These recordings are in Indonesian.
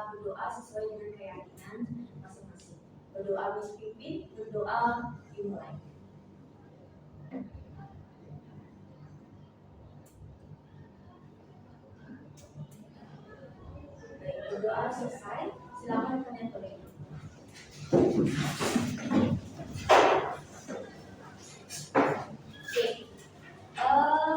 kita berdoa sesuai dengan keyakinan masing-masing. Berdoa Gus Pipin, berdoa dimulai. Baik, berdoa selesai. Silakan kalian boleh.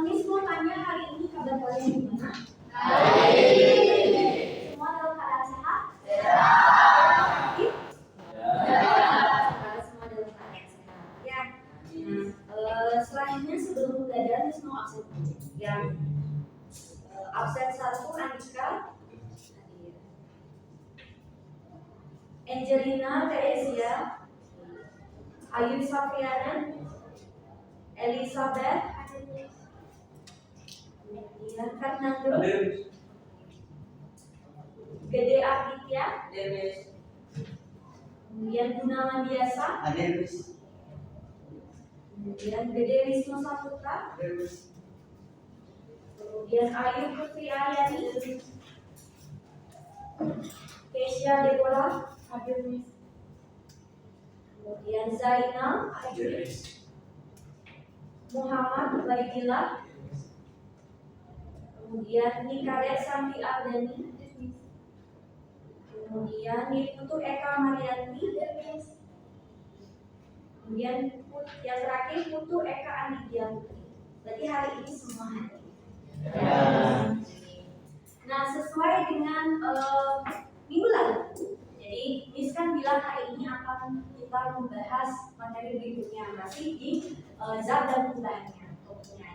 Miss mau tanya hari ini kabar kalian gimana? Baik. Semua dalam keadaan sehat? Sehat. Semua dalam keadaan sehat. Ya. Selanjutnya sebelum belajar Miss mau absen. Ya. Absen 1 Andika, Angelina Teresia, Ayu Safiana, Elizabeth, kemudian Fernando, Gede Aditya, kemudian Gunawan Biasa, kemudian Gede Wisnu Saputra, kemudian Ayu Putri Aryani, Keisha Deborah, kemudian Zainal, Muhammad Baidillah, kemudian Nikaret Santi Ardani, kemudian Niputu Eka Marianti, kemudian yang terakhir Putu Eka Anidya Putri. Berarti hari ini semua hadir. Nah, sesuai dengan minggu lalu, jadi Miss kan bilang hari ini akan kita membahas materi berikutnya masih di zat dan perubahannya.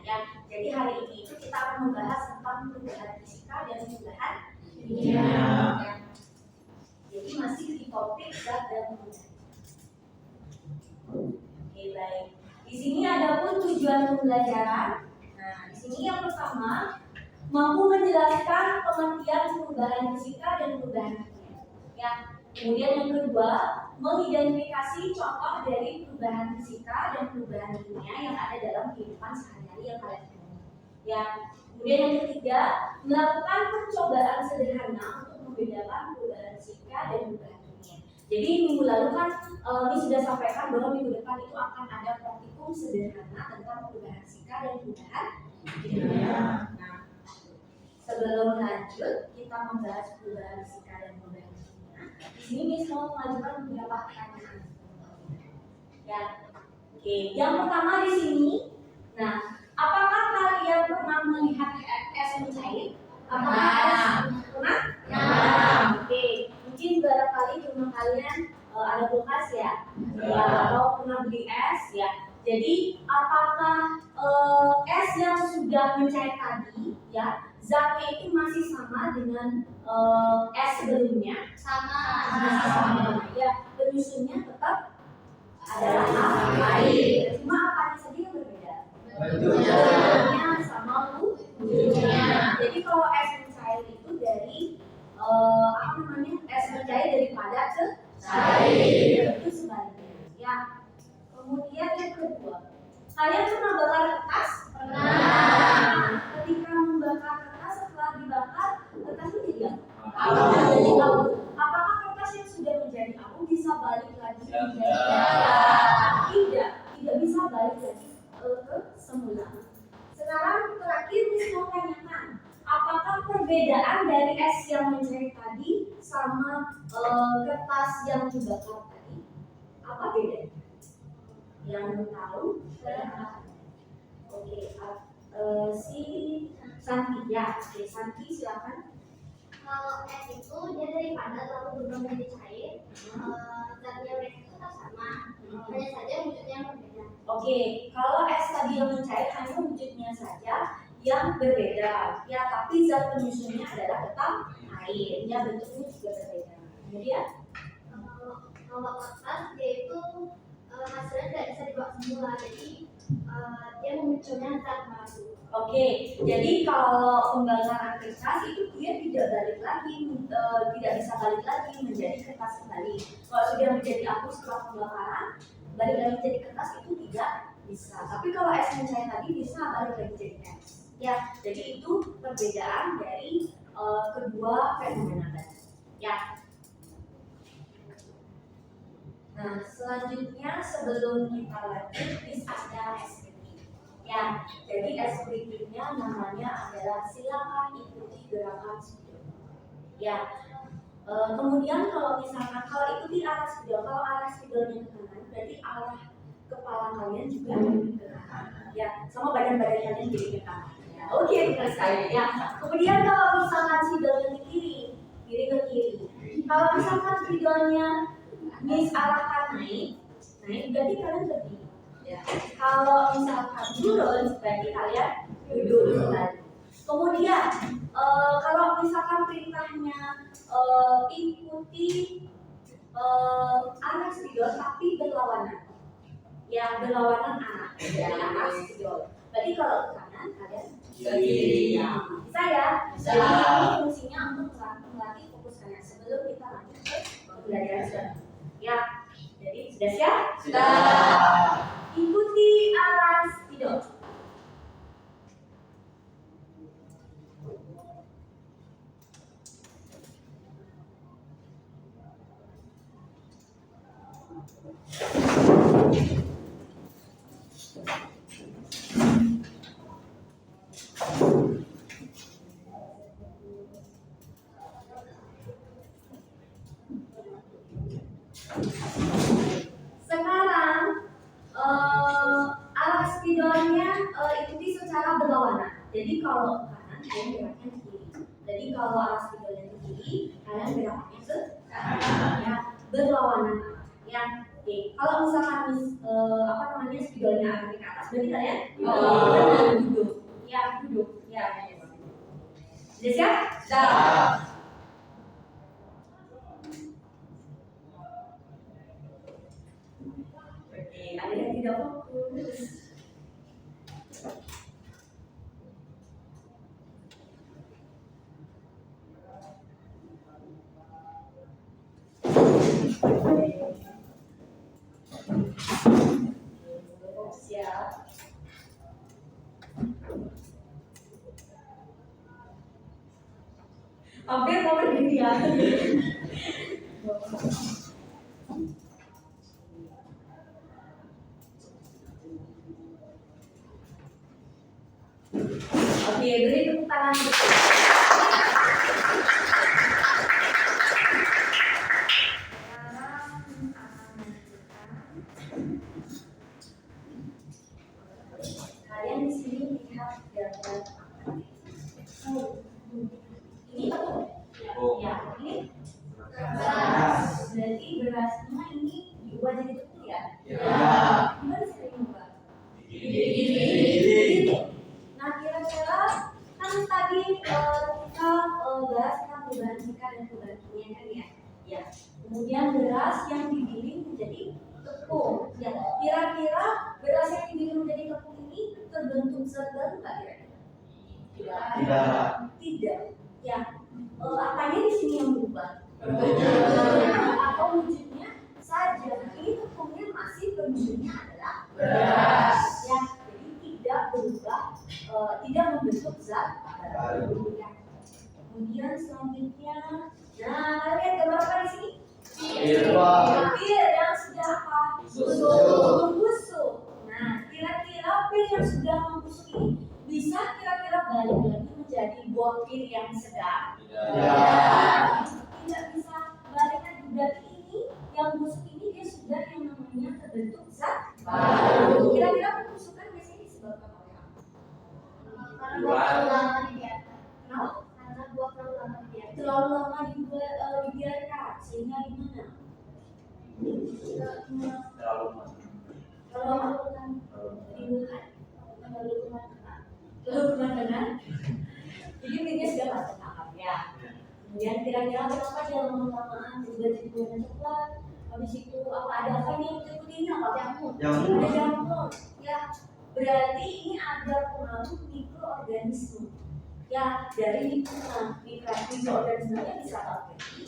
Ya. Jadi hari ini itu kita akan membahas tentang perubahan fisika dan perubahan kimia. Ya. Jadi masih di topik zat dan perubahan. Oke, baik. Di sini ada pun tujuan pembelajaran. Nah, di sini yang pertama mampu menjelaskan pengertian perubahan fisika dan perubahan kimia. Ya. Kemudian yang kedua, mengidentifikasi contoh dari perubahan fisika dan perubahan kimia yang ada dalam kehidupan sehari-hari yang kalian temui. Ya. Kemudian yang ketiga, melakukan percobaan sederhana untuk membedakan perubahan fisika dan perubahan kimia. Jadi minggu lalu kan ini sudah sampaikan bahwa minggu depan itu akan ada praktikum sederhana tentang perubahan fisika dan perubahan kimia. Nah, sebelum lanjut kita membahas perubahan fisika dan perubahan kimia. Di sini Miss mau mengajukan beberapa pertanyaan. Ya, oke. Yang pertama di sini, nah, apakah kalian pernah melihat es mencair? Apakah es pernah? Ya. Oke. Mungkin barangkali di rumah kalian ada kulkas ya, atau pernah beli es ya. Jadi apakah es yang sudah mencair tadi ya zatnya itu masih sama dengan es sebelumnya? Sama. Ya, penyusunnya tetap adalah air. Cuma apanya saja yang berbeda? Bentuknya sama wujudnya. Jadi kalau es mencair itu dari es mencair daripada ke cair. Itu sebaliknya. Ya. Kemudian yang kedua, kalian pernah bakar kertas? Pernah. Ketika membakar kertas, setelah dibakar, kertas itu jadi apa? Jadi abu. Apakah kertas yang sudah menjadi abu bisa balik lagi menjadi abu? Tidak bisa balik lagi ke semula. Sekarang terakhir Miss mau tanyakan, apakah perbedaan dari es yang mencair tadi sama kertas yang dibakar tadi? Apa bedanya? Yang tahu? Oke, si Santi ya. Oke, Santi silakan. Kalau es itu dia daripada lalu berubah menjadi cair, zatnya mereka itu tetap sama, hanya saja wujudnya yang berbeda. Oke, kalau es tadi yang mencair hanya wujudnya saja yang berbeda, ya, tapi zat penyusunnya adalah tetap air, ya, bentuknya juga berbeda. Kemudian kalau kertas dia itu hasilnya tidak bisa dibuat semula, jadi dia memunculnya zat baru. Oke, jadi kalau pembakaran kertas itu dia tidak balik lagi, tidak bisa balik lagi menjadi kertas kembali. Kalau sudah menjadi abu setelah pembakaran, balik lagi jadi kertas itu tidak bisa. Tapi kalau es mencair tadi bisa balik lagi jadi es. Ya, jadi itu perbedaan dari kedua fenomena tadi. Ya. Nah, selanjutnya sebelum kita lanjut, ada SPT. Ya, jadi SPT-nya namanya adalah silakan ikuti gerakan spidol. Ya, kemudian kalau misalkan kalau ikuti arah spidol, kalau arah spidolnya ke kanan, berarti arah kepala kalian juga ke kanan. Ya, sama badan-badan kalian jadi ke kanan. Ya, oke, terus sekali ya. Kemudian kalau misalkan spidolnya ke kiri, kiri ke kiri. Kalau misalkan spidolnya arahkan naik, berarti kalian berdiri. Ya. Kalau misalkan turun, berarti kalian duduk kembali. Kemudian kalau misalkan perintahnya ikuti arah spidol tapi berlawanan, ya berlawanan arah, arah spidol. Berarti kalau ke kanan kalian ke kiri. Ya. Bisa ya? Jadi ini fungsinya untuk melatih fokus kalian sebelum kita lanjut ke pembelajaran selanjutnya. Ya, jadi sudah siap? Sudah. Ikuti arah spidol. Sekarang arah spidolnya ikuti secara berlawanan. Jadi kalau kanan kalian geraknya ke kiri. Jadi kalau arah spidolnya ke kiri, kalian geraknya ke kanan. Ya, berlawanan. Ya, oke. Kalau misalkan spidolnya arah ke atas, berarti kalian duduk. Ya, duduk. Ya. Sudah siap? Sudah. Ada yang tidak fokus. Siap. Hampir mau berdiri ya. Oke, beri tepuk tangan. Kalian di sini lihat gambar. Ini apa? Ya, ini beras. Berarti berasnya ini diubah jadi tepung ya? Ya. Gimana sih diubah? Nah, kira-kira kan tadi kita bahas tentang perubahan singkat dan perubahan kimia kan ya? Ya. Kemudian beras yang digiling menjadi tepung. Ya. Kira-kira beras yang digiling menjadi tepung ini terbentuk zat baru nggak kira-kira? Tidak. Ya. Apanya di sini yang berubah? Atau wujudnya saja. Ini tepungnya masih berwujudnya adalah beras. Ya. Tidak berubah, tidak membentuk zat baru. Ya. Kemudian selanjutnya, nah kalian lihat gambar apa di sini? Pil yang sudah apa? Membusuk. Nah, kira-kira pil yang sudah membusuk ini bisa kira-kira balik lagi menjadi buah pil yang sedang? Tidak bisa balik lagi. Berarti ini yang busuk ini dia sudah yang namanya terbentuk zat baru. Kira-kira pembusukan biasanya disebabkan oleh apa? Karena terlalu lama dibiarkan. Kenapa? Karena buah terlalu lama dibiarkan. Terlalu lama dibiarkan sehingga gimana? Terlalu Kalau dibuka, terlalu kematangan. Jadi minyak sudah masuk tahap ya. Kemudian kira-kira kenapa dia lama-lamaan juga jadi warna coklat? Habis itu apa ada apa nih ikutinnya apa? Jamur. Ada jamur. Ya, berarti ini ada pengaruh mikroorganisme. Ya, dari lingkungan mikroorganismenya bisa bakteri,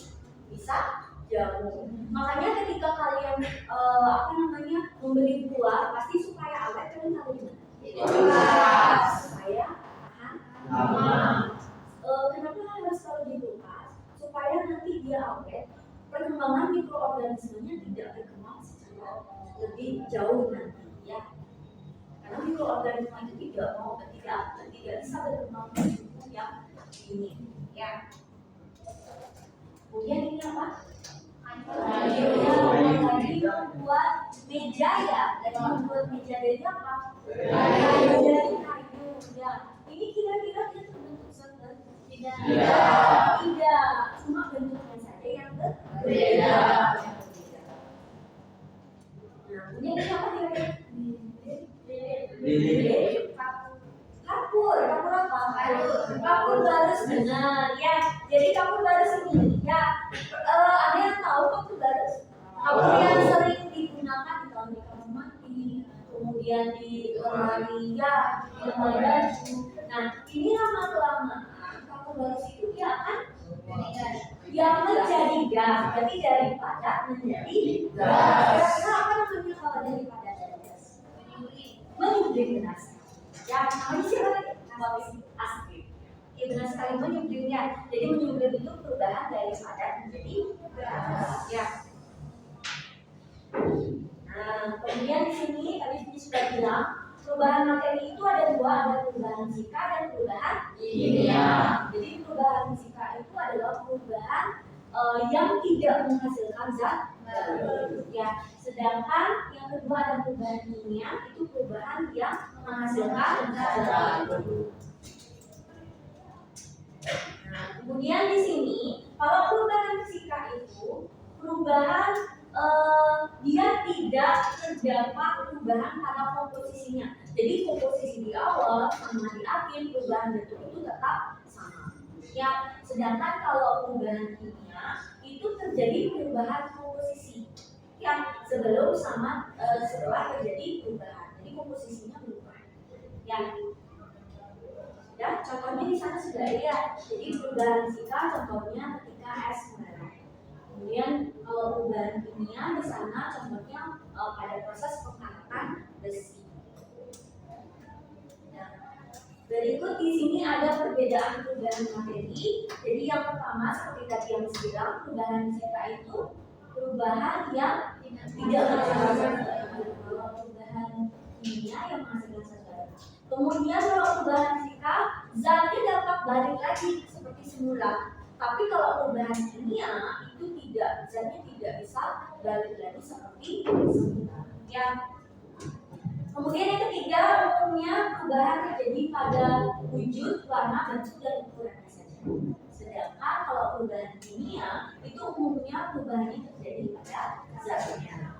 bisa jamur. Makanya ketika kalian membeli buah pasti supaya awet kalian taruh di mana? Supaya tahan lama. Kenapa harus taruh di kulkas? Supaya nanti dia awet, perkembangan mikroorganismenya tidak berkembang secara lebih jauh nanti ya. Karena mikroorganisme itu tidak bisa berkembang di suhu yang dingin ya. Kemudian ini apa? Tadi membuat meja ya. Tadi membuat meja dari apa? Dari kayu ya. Ini kira-kira dia terbentuk seperti tidak, cuma bentuknya saja yang berbeda. Nah, ini apa kira-kira? Kapur apa? Kapur baris, benar ya. Jadi kapur baris ini ya, ada yang tahu kapur baris? Kapur yang sering digunakan di kamar mandi, kemudian di lemari ya, di lemari baju. Nah, ini lama-kelamaan kapur baris itu dia akan menjadi gas. Jadi dari padat menjadi gas. Kira-kira apa namanya kalau dari padat jadi gas? Menyublimasi. Ya, namanya siapa lagi? Asli. Ya benar sekali, menyublimnya. Jadi menyublim itu perubahan dari padat menjadi gas. Ya. Nah, kemudian di sini tadi sudah bilang perubahan materi itu ada dua, ada perubahan fisika dan perubahan kimia. Jadi perubahan fisika itu adalah perubahan yang tidak menghasilkan zat baru. Ya, sedangkan yang kedua ada perubahan kimia, itu perubahan yang menghasilkan zat baru. Nah, kemudian di sini kalau perubahan fisika itu perubahan dia tidak terdapat perubahan pada komposisinya. Jadi komposisi di awal sama di akhir perubahan bentuk itu tetap sama. Ya, sedangkan kalau perubahan kimia itu terjadi perubahan komposisi. Ya, sebelum sama setelah terjadi perubahan. Jadi komposisinya berubah. Ya, contohnya di sana sudah lihat. Jadi perubahan fisika contohnya ketika es merah. Kemudian kalau perubahan kimia di sana contohnya pada proses pengangkatan besi. Nah, berikut di sini ada perbedaan perubahan materi. Jadi yang pertama seperti tadi yang saya bilang, perubahan fisika itu perubahan yang tidak menghasilkan perubahan kimia yang menghasilkan zat baru. Kemudian kalau perubahan fisika zatnya dapat balik lagi seperti semula. Tapi kalau perubahan kimia itu tidak, zatnya tidak bisa balik lagi seperti semula. Ya. Kemudian yang ketiga, umumnya perubahan terjadi pada wujud, warna, bentuk, dan ukurannya saja. Sedangkan kalau perubahan kimia itu umumnya perubahannya terjadi pada zatnya.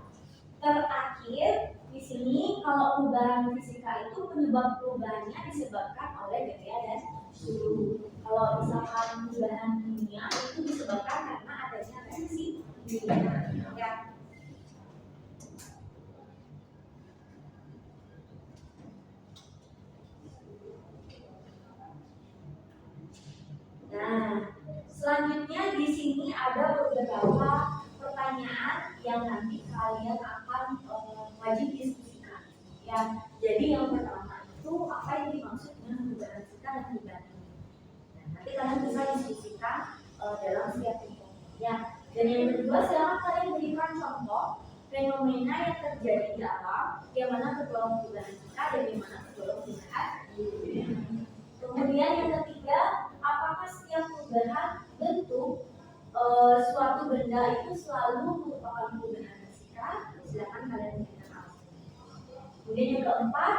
Terakhir di sini kalau perubahan fisika itu penyebab perubahannya disebabkan oleh gaya dan suhu. Kalau misalkan perubahan kimia itu disebabkan karena adanya reaksi kimia. Ya. Nah, selanjutnya di sini ada beberapa pertanyaan yang nanti kalian akan wajib diskusikan. Ya, jadi yang pertama itu apa yang dimaksud dengan perubahan fisika dan perubahan kimia. Nah, nanti kalian bisa diskusikan dalam setiap kelompok. Ya, dan yang kedua silakan kalian berikan contoh fenomena yang terjadi di alam yang mana tergolong perubahan fisika dan yang mana tergolong perubahan kimia. Kemudian yang ketiga, apakah setiap perubahan bentuk suatu benda itu selalu merupakan perubahan fisika? Silakan kalian berikan alasan. Kemudian yang keempat,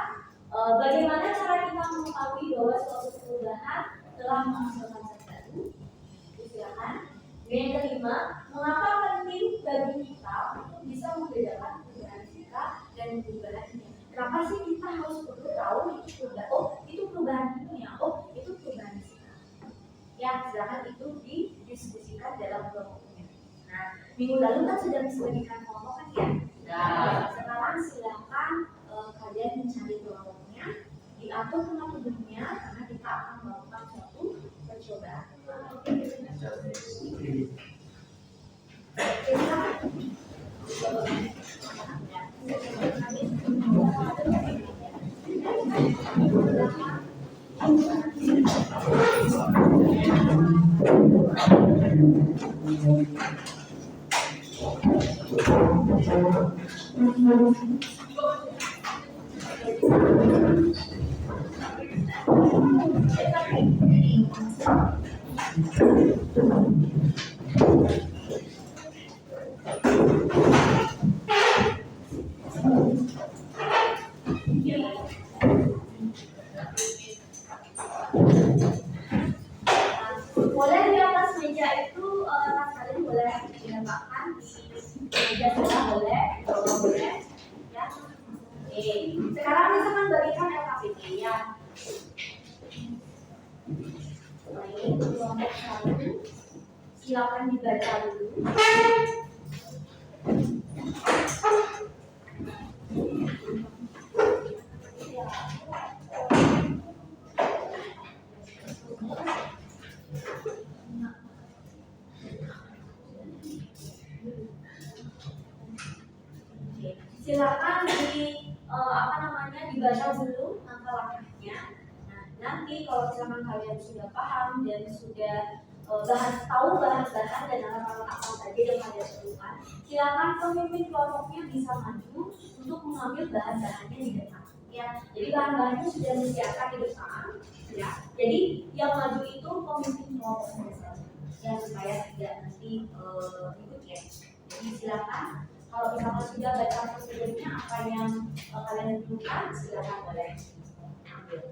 bagaimana cara kita mengetahui bahwa suatu perubahan telah menghasilkan zat baru? Silakan. Kemudian yang kelima, mengapa penting bagi kita untuk bisa membedakan perubahan fisika dan perubahan kimia? Kenapa sih kita harus perlu tahu itu perubahan? Oh, itu perubahan kimia. Oh, itu perubahan fisika. Ya, silakan itu didiskusikan dalam kelompoknya. Nah, minggu lalu kan sudah disebutkan kelompok kan ya? Nah, sekarang silakan kalian mencari kelompoknya, diatur metodenya karena kita akan melakukan suatu percobaan. Oke. Boleh di atas meja itu tas kalian boleh diletakkan di meja sebelah boleh, di bawah boleh, ya. Oke, sekarang kita akan bagikan LKPD ya. Baik, kelompok 1 silakan dibaca dulu. Silakan dibaca dulu langkah-langkahnya. Nah, nanti kalau misalkan kalian sudah paham dan sudah tahu bahan-bahan dan alat-alat apa saja yang kalian perlukan, silakan pemimpin kelompoknya bisa maju untuk mengambil bahan-bahannya di depan. Ya, jadi bahan-bahannya sudah disiapkan di depan. Ya, jadi yang maju itu pemimpin kelompoknya saja. Ya, supaya tidak nanti ikut ya. Jadi silakan. Kalau misalkan sudah baca prosedurnya apa yang kalian butuhkan, silakan boleh ambil.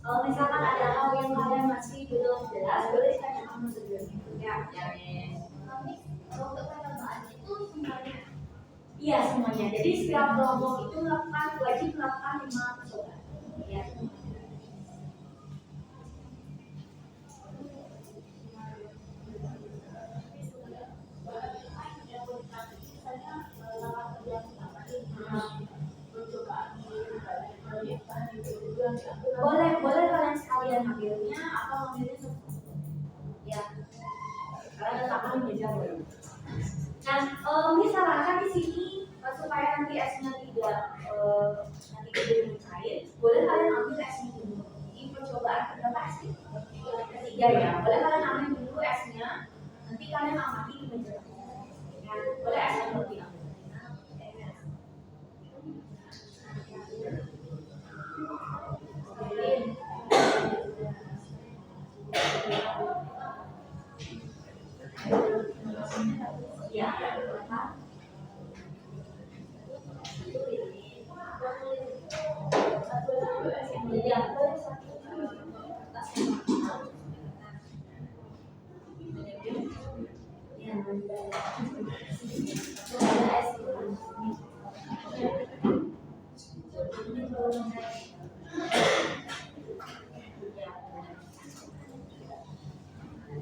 Kalau misalkan ada hal yang kalian masih belum jelas, boleh tanyakan prosedurnya. Ya, Kalau untuk percobaan itu semuanya. Iya semuanya. Jadi setiap kelompok itu wajib melakukan 5 percobaan. Ya. Boleh kalian sekalian ambilnya atau ambilnya semua. Ya. Kalian letakkan di meja boleh. Nah, misalkan di sini supaya nanti esnya tidak cair, boleh kalian ambil esnya dulu. Di percobaan berapa es? Ketiga ya. Boleh kalian ambil dulu esnya. Nanti kalian amati di meja. Ya, boleh esnya dulu diambil. Ya,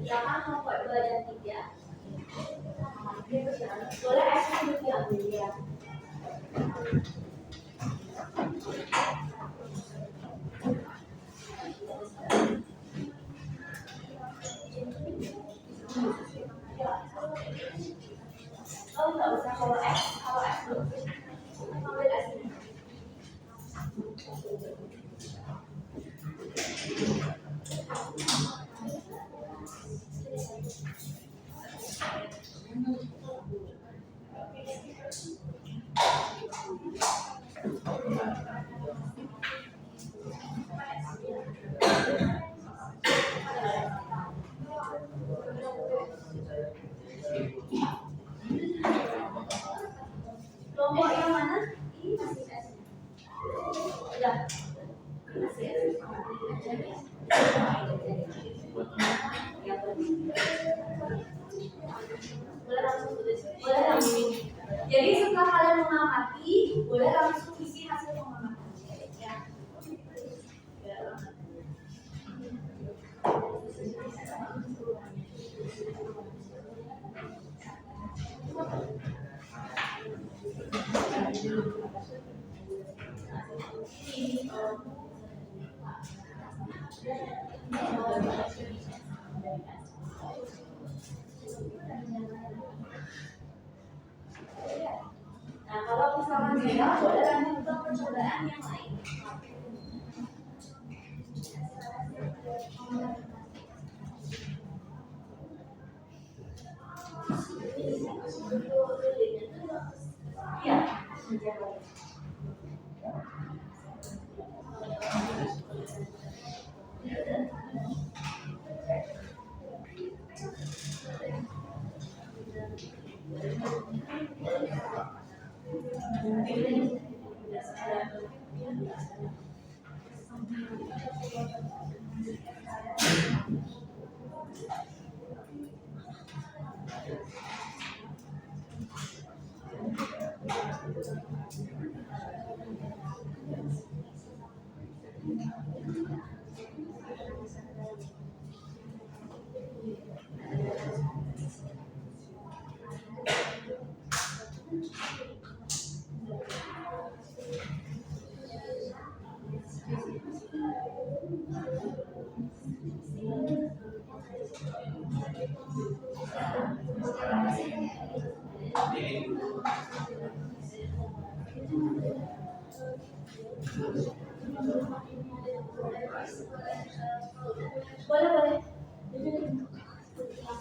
silakan kelompok 2 dan 3. Boleh esnya dulu diambil ya. Oh nggak usah kalau es belum ambil esnya. Kelompok yang mana? Ini masih esnya. Udah. Masih esnya. Boleh langsung tulis. Boleh langsung. mengamati, boleh langsung isi hasil pengamatan. Ya. Nah, kalau misalkan tidak, boleh lanjut ke percobaan yang lain. Ya, boleh.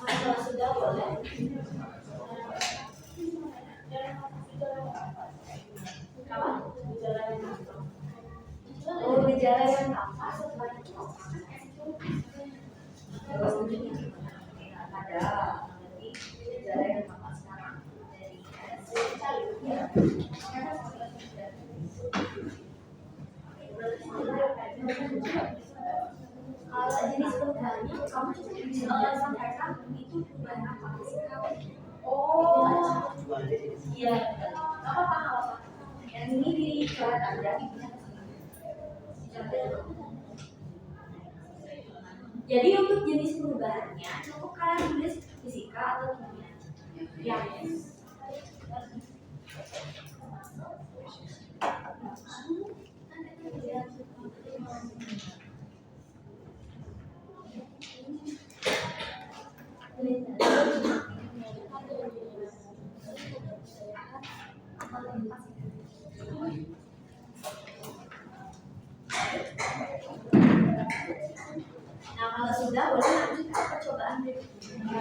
Kalau sudah boleh. Apa? Oh, gejala yang tampak setelah itu ada gejala yang tampak sekarang kalau jenis perubahannya kamu coba sampaikan itu perubahan apa sih? Oh, iya, apa yang ini di surat aja. Jadi untuk jenis perubahannya cukup kalian tulis fisika atau kimia. Ya. Nah, kalau sudah boleh lanjut ke percobaan berikutnya.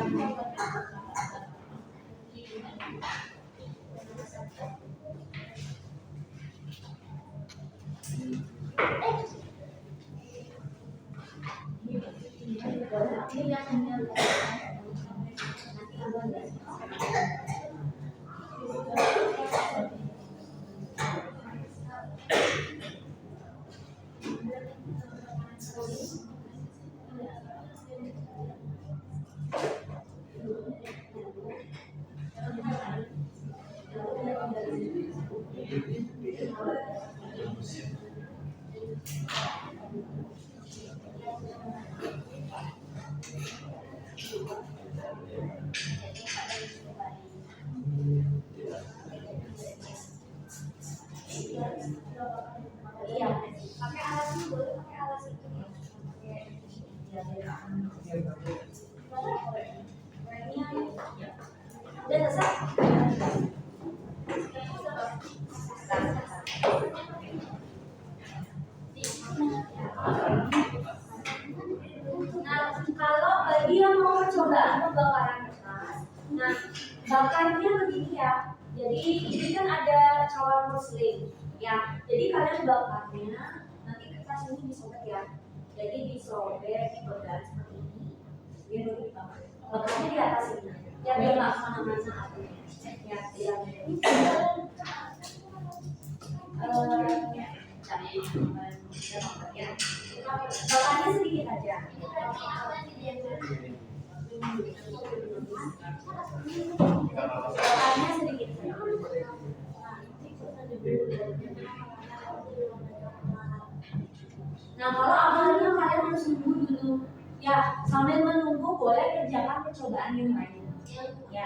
Iya, pakai alas ini boleh pakai alas itu. Udah selesai. Nah, kalau bagi yang mau percobaan pembakaran kertas, nah bakarnya begini ya. Jadi ini kan ada cawan muslim, ya. Jadi kalian bakarnya nanti kertas ini disobek ya. Jadi disobek, dipegang seperti ini. Biar baru dibakar. Bakarnya di atas ini. Ya biar nggak kemana-mana apinya. Ya, ya. Bakarnya sedikit aja. Bakarnya sedikit. Nah, kalau awalnya kalian harus nunggu dulu. Ya, sambil menunggu boleh kerjakan percobaan yang lain. Ya.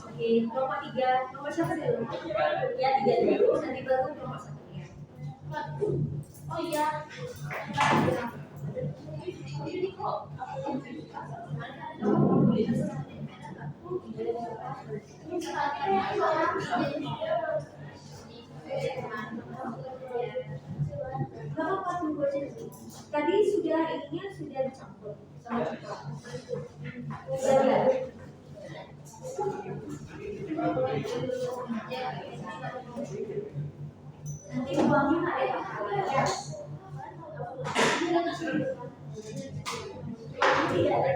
Oke, nomor 3, nomor siapa dulu? Ya, 3 dulu, nanti baru nomor 1 ya. Oh iya. Nggak apa-apa, tunggu aja dulu. Tadi sudah ininya sudah dicampur sama coklat. Sudah. Nanti uangnya ada yang ya. Tidak ada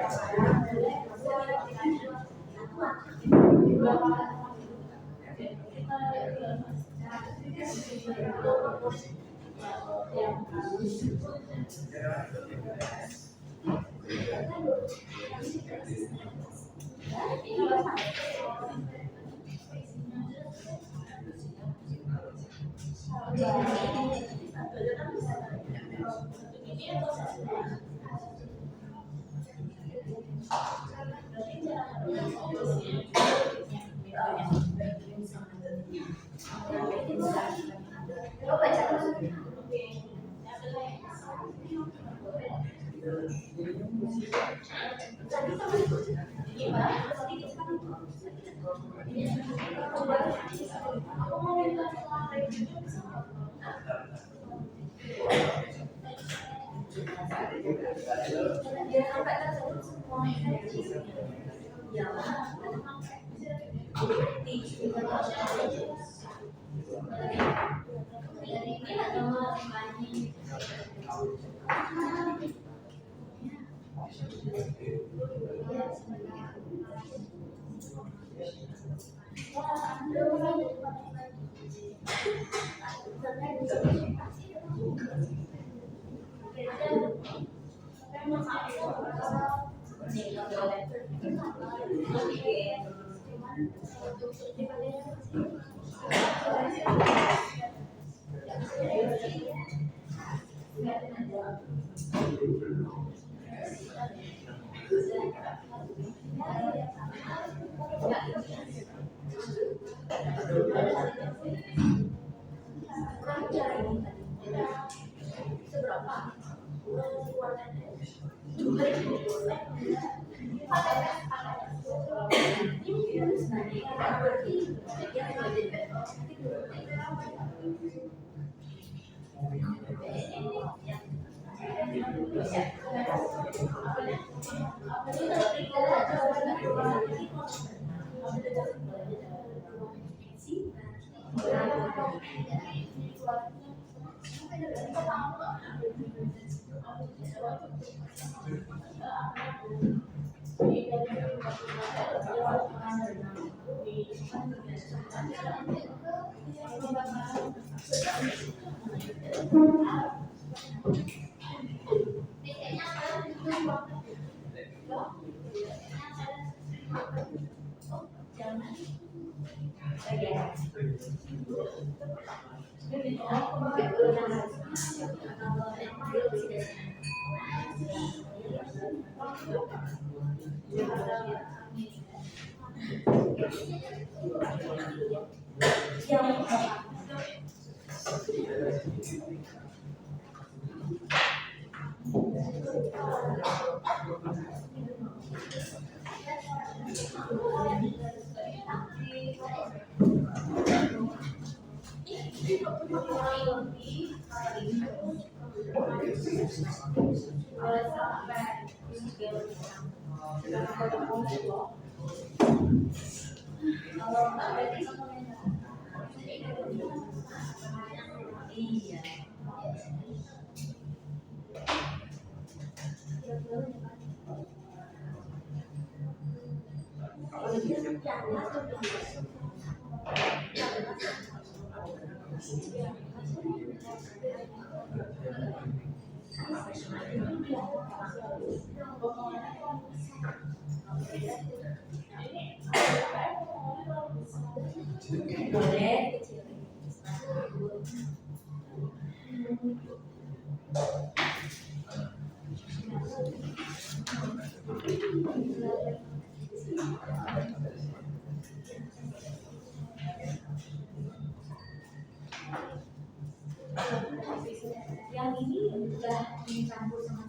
yang ini udah dicampur sama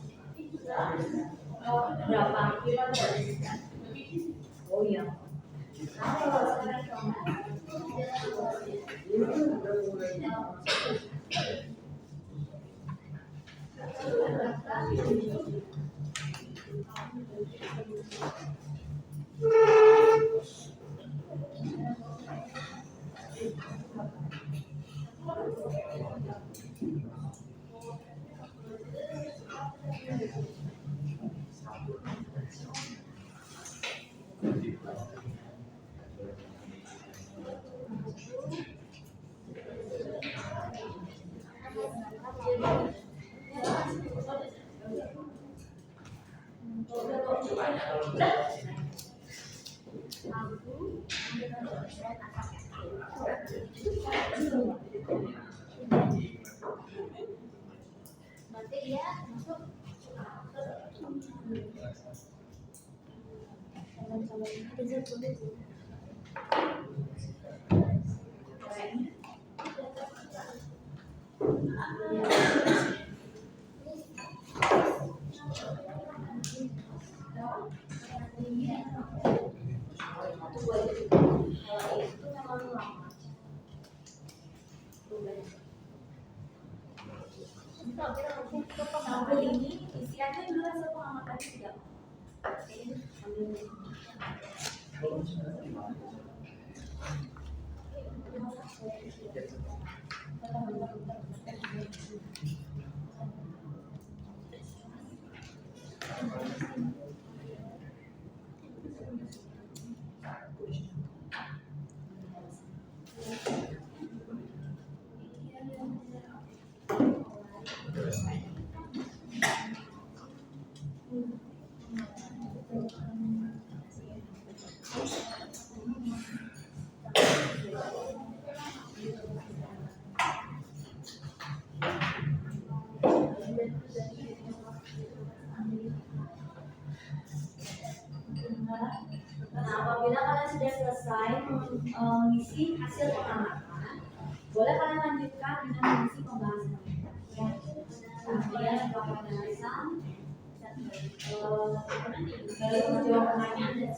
berapa? Oh iya. Nanti dia masuk Sampai ini isi aja dulu hasil pengamatan tidak. Nah, apabila kalian sudah selesai mengisi hasil pengamatan, boleh kalian lanjutkan dengan mengisi pembahasan. Ya, kemudian bapak dan Aisyah dari menjawab pertanyaan dan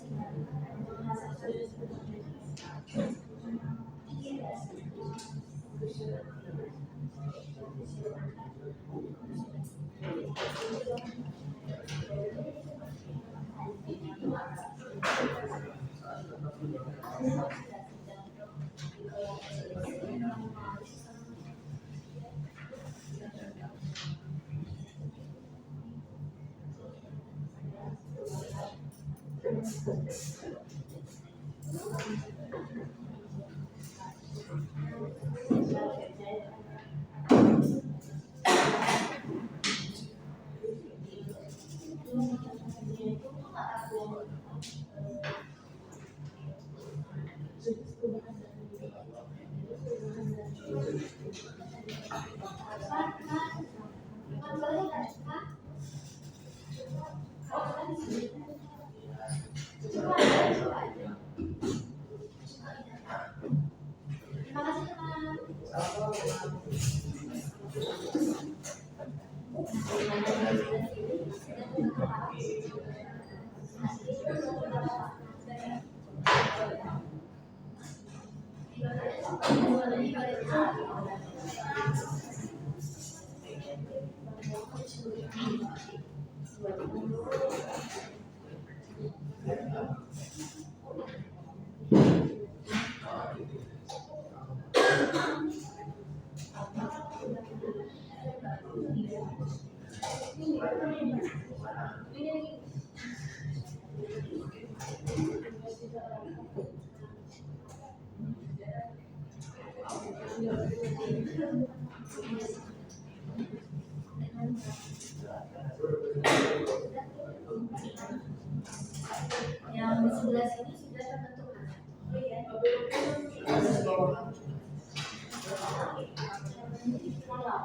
yang di sebelah sini sudah terbentuk.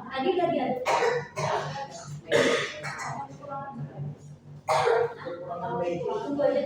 Tadi udah diaduk. Tunggu aja.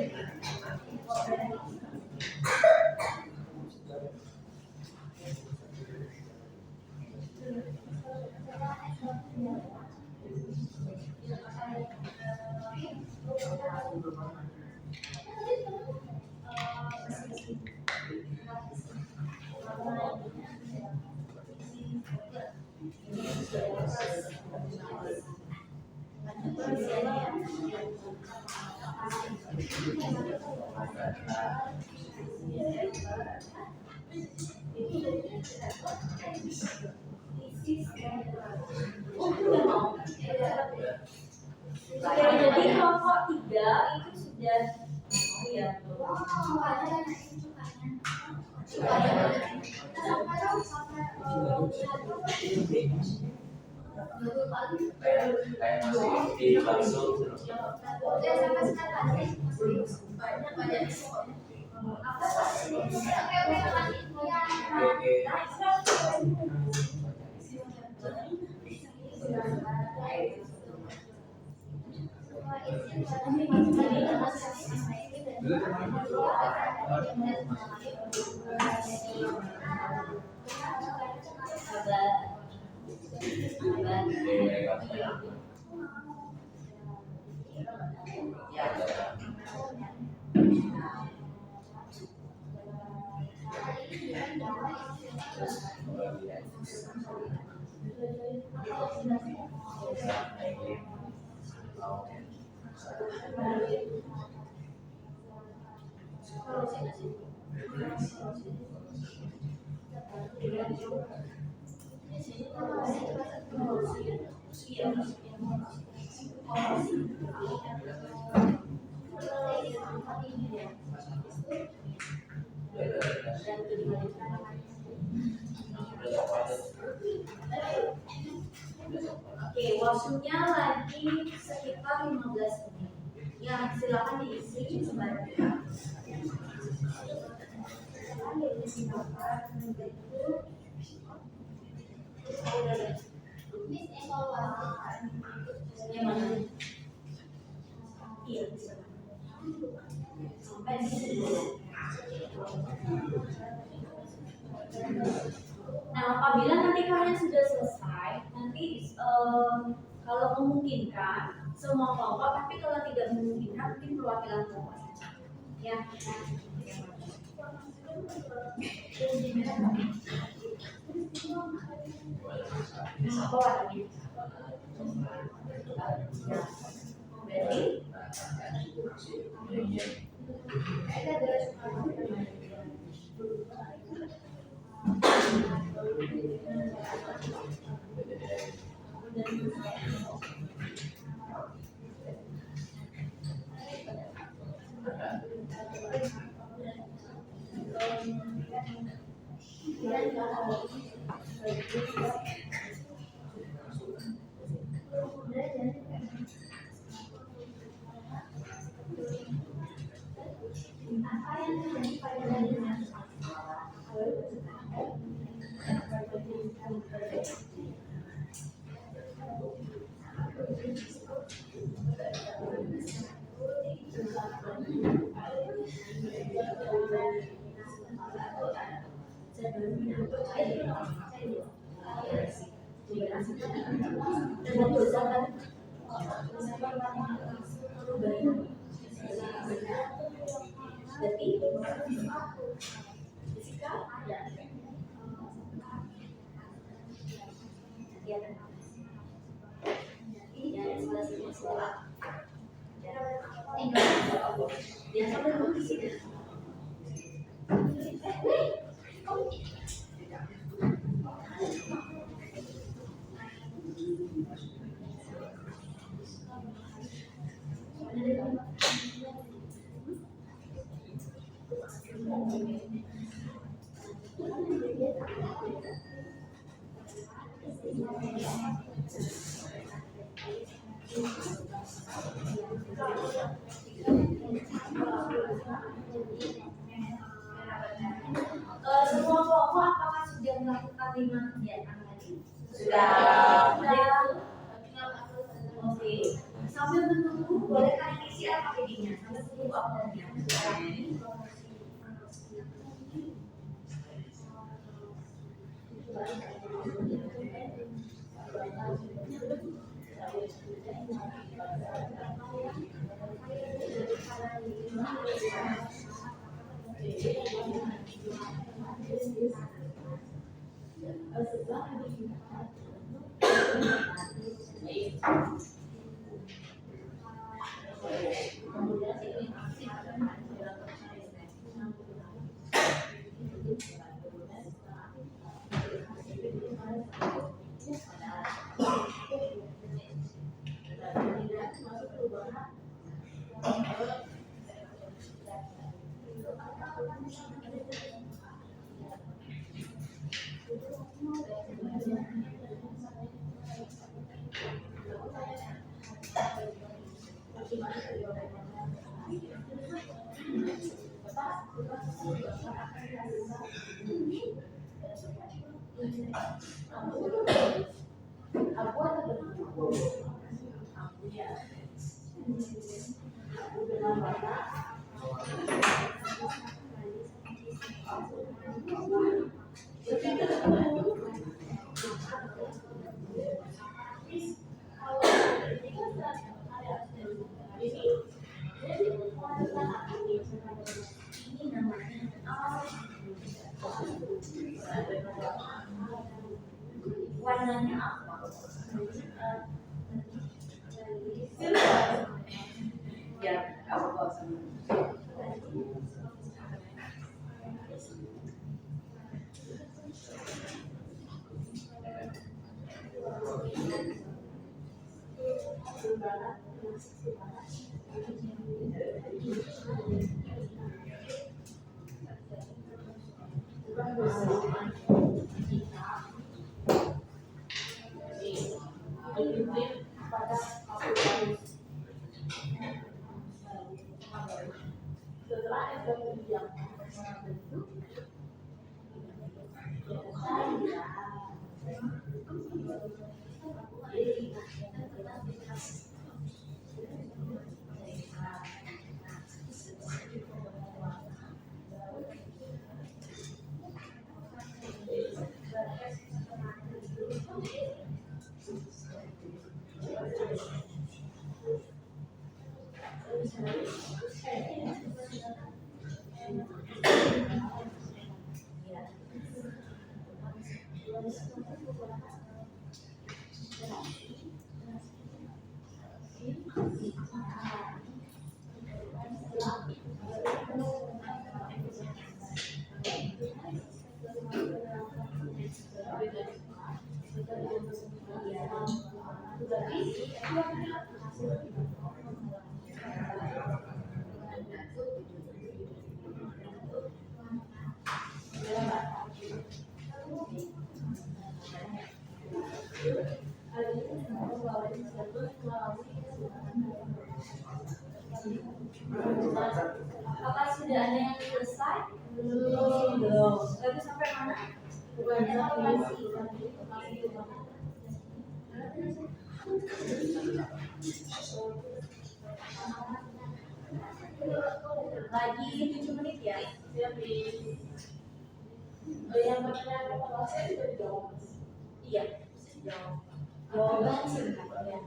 Udah mau. Jadi kelompok 3 itu sudah ya. Oke, waktunya lagi sekitar 15 menit. Ya, silakan diisi sebanyak. Yang mana? Iya, bisa. Sampai di sini. Nah, apabila nanti kalian sudah selesai, nanti kalau memungkinkan semua kelompok, tapi kalau tidak memungkinkan mungkin perwakilan kelompok saja. Ya. Apa warnanya? Semua kelompok apakah sudah melakukan 5 kegiatan tadi? Sudah. Oke. Sambil menunggu, boleh kalian isi APD-nya sambil menunggu upload-nya. Ini namanya warnanya apa? Ya, apa? Apakah sudah ada yang selesai? Belum. Lalu sampai mana? Lagi 7 menit ya? Yang pertanyaan kalau saya sudah dijawab. Iya, jawaban singkat ya.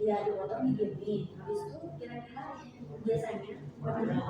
Ya dipotong digini, habis itu kira-kira biasanya warnanya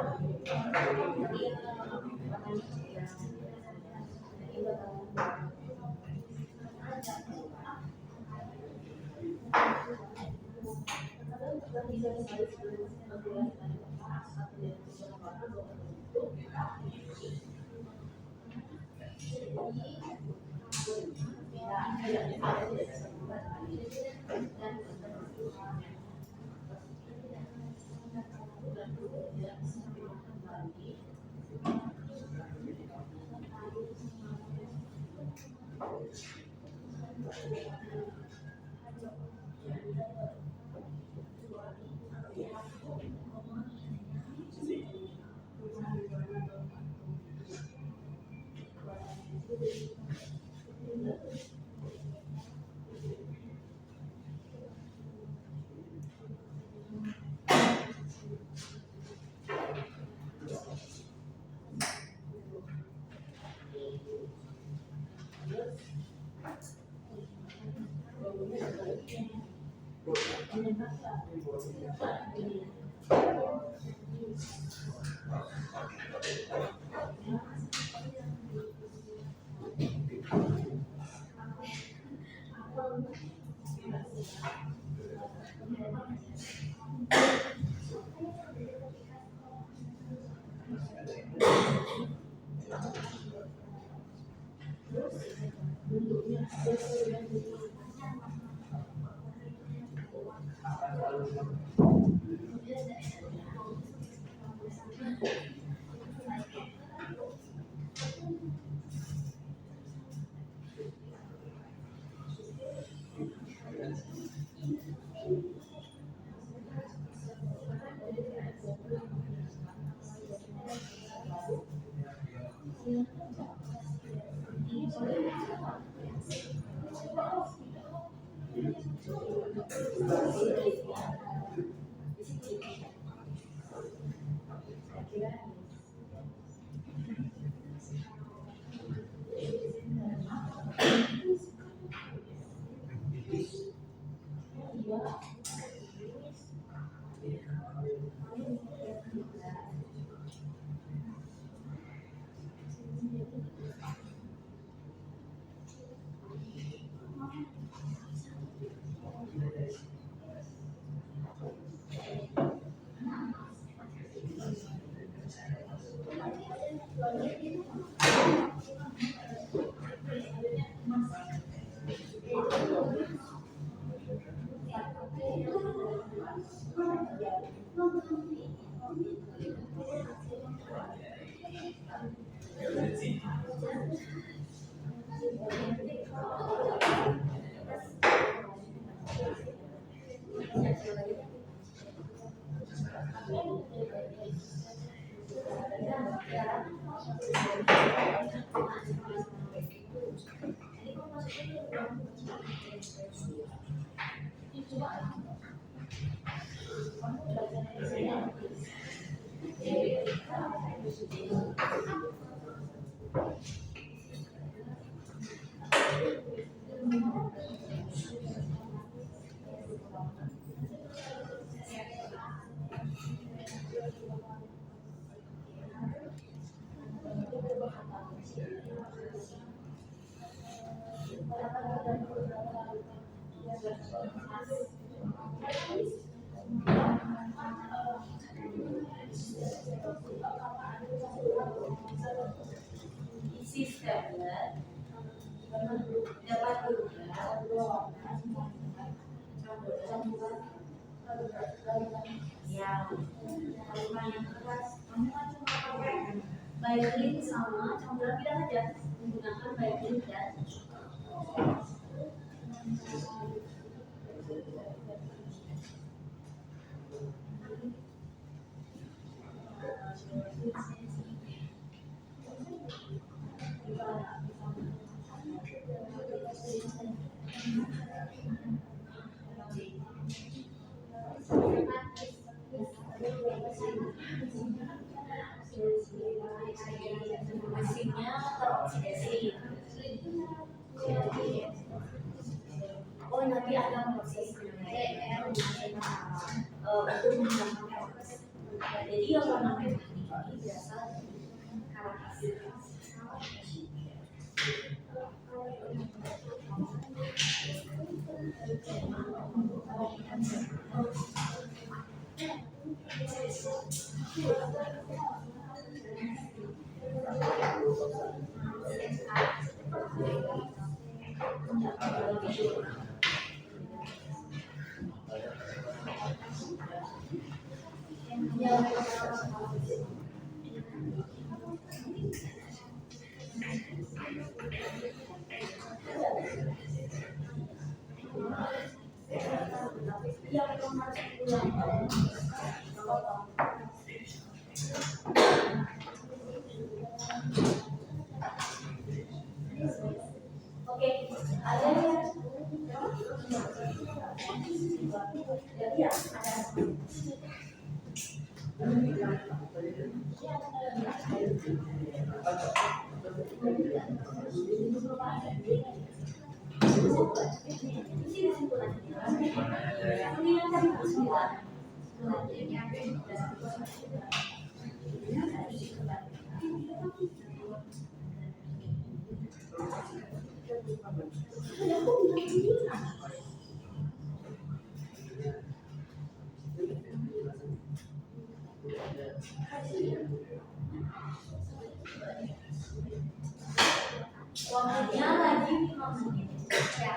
Isi stapler dapat berubah ya kalimat yang keras kamu kan cuma pakai baik sama campuran bilang aja menggunakan baik dan mesinnya teroksidasi. Oh nanti ada proses untuk menghilangkan proses. Jadi yang warna merah ini berasal dari karakter. Oke, ada ya, ada. Isi kesimpulannya. Kemudian tadi kesimpulan. Waktunya lagi 5 menit. Ya.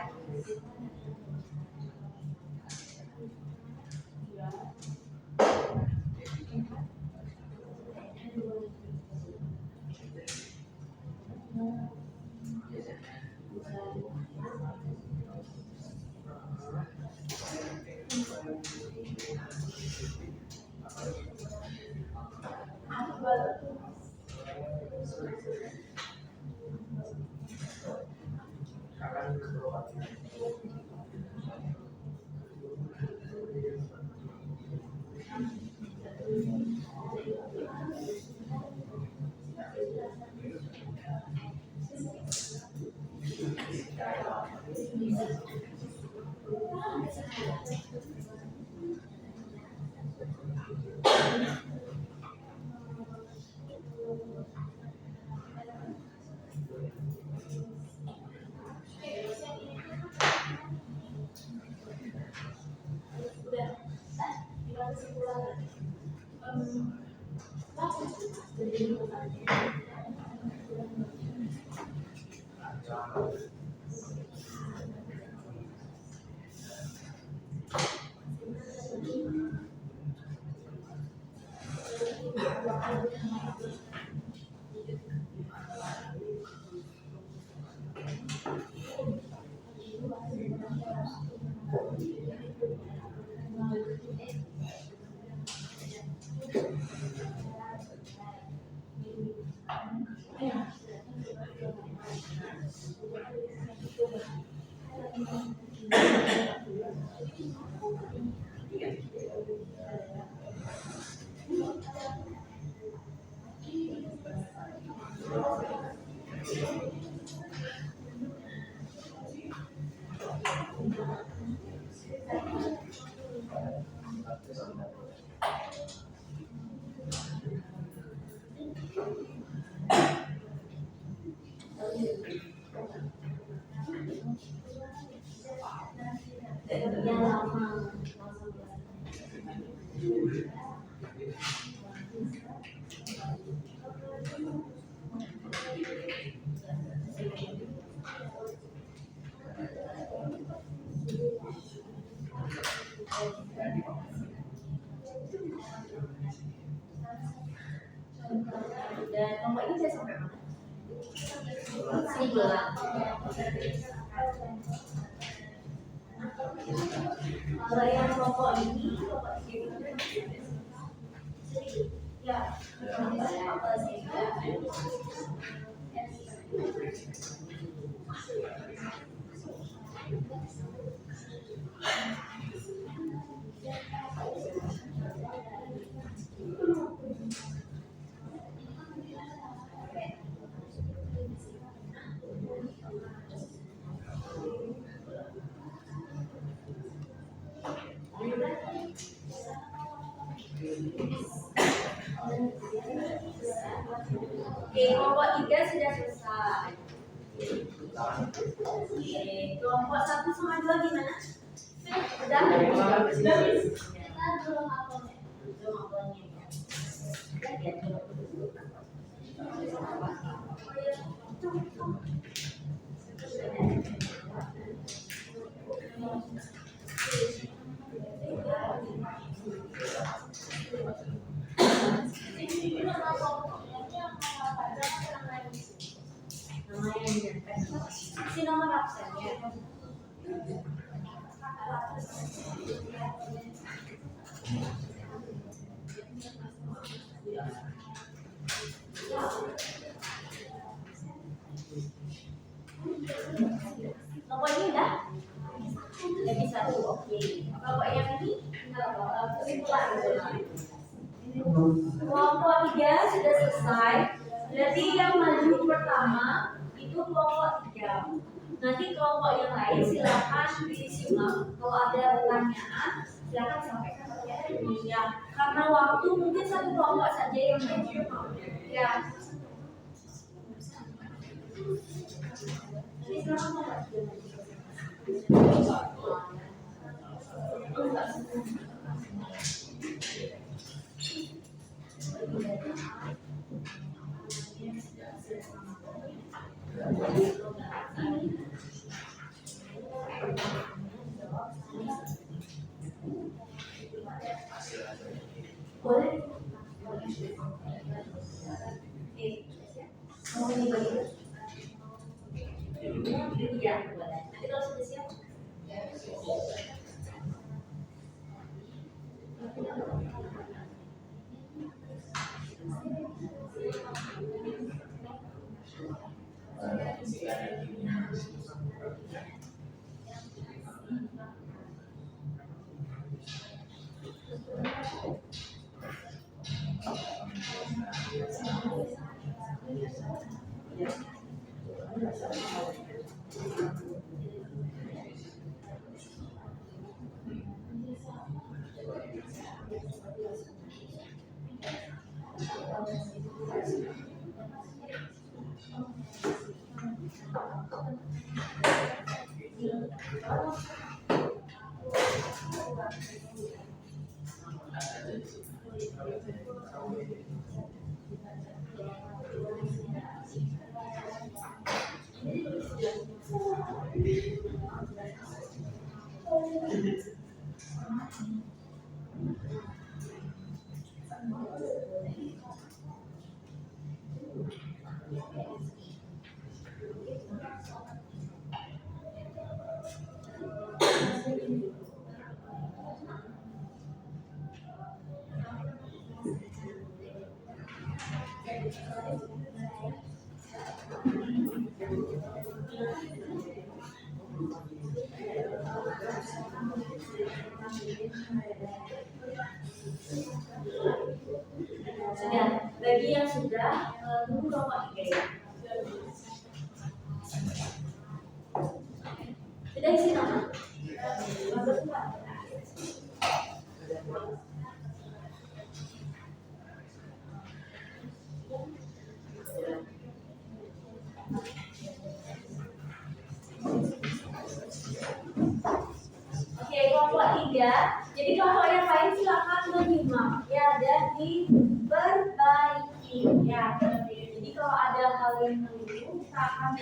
Yang lama. Dan kelompok ini saya sampai mana? Sebelah. Kalau yang kelompok ini, ya, Oke, kelompok 3 sudah selesai. Oke, kelompok 1 sama 2 gimana? Sudah? Sudah? Kita belum upload. Belum uploadnya. Si nomor absennya. Nomor ini udah? Jadi 1, oke. Kelompok yang ini kesimpulan. Kelompok 3 sudah selesai. Berarti yang maju pertama itu kelompok 3. Nanti kelompok yang lain silakan disimak. Kalau ada pertanyaan, silakan sampaikan ya. Karena waktu mungkin satu kelompok saja yang ya. Jadi silakan boleh. Mau dibagi? Iya, boleh. Nanti kalau sudah siap. Sudah, bagi yang sudah tunggu kelompok 3 ya. Sudah isi nama? Oke, kelompok 3. Jadi kelompok yang lain silakan menyimak ya, dan diperbaiki ya. Jadi kalau ada hal yang keliru, kita akan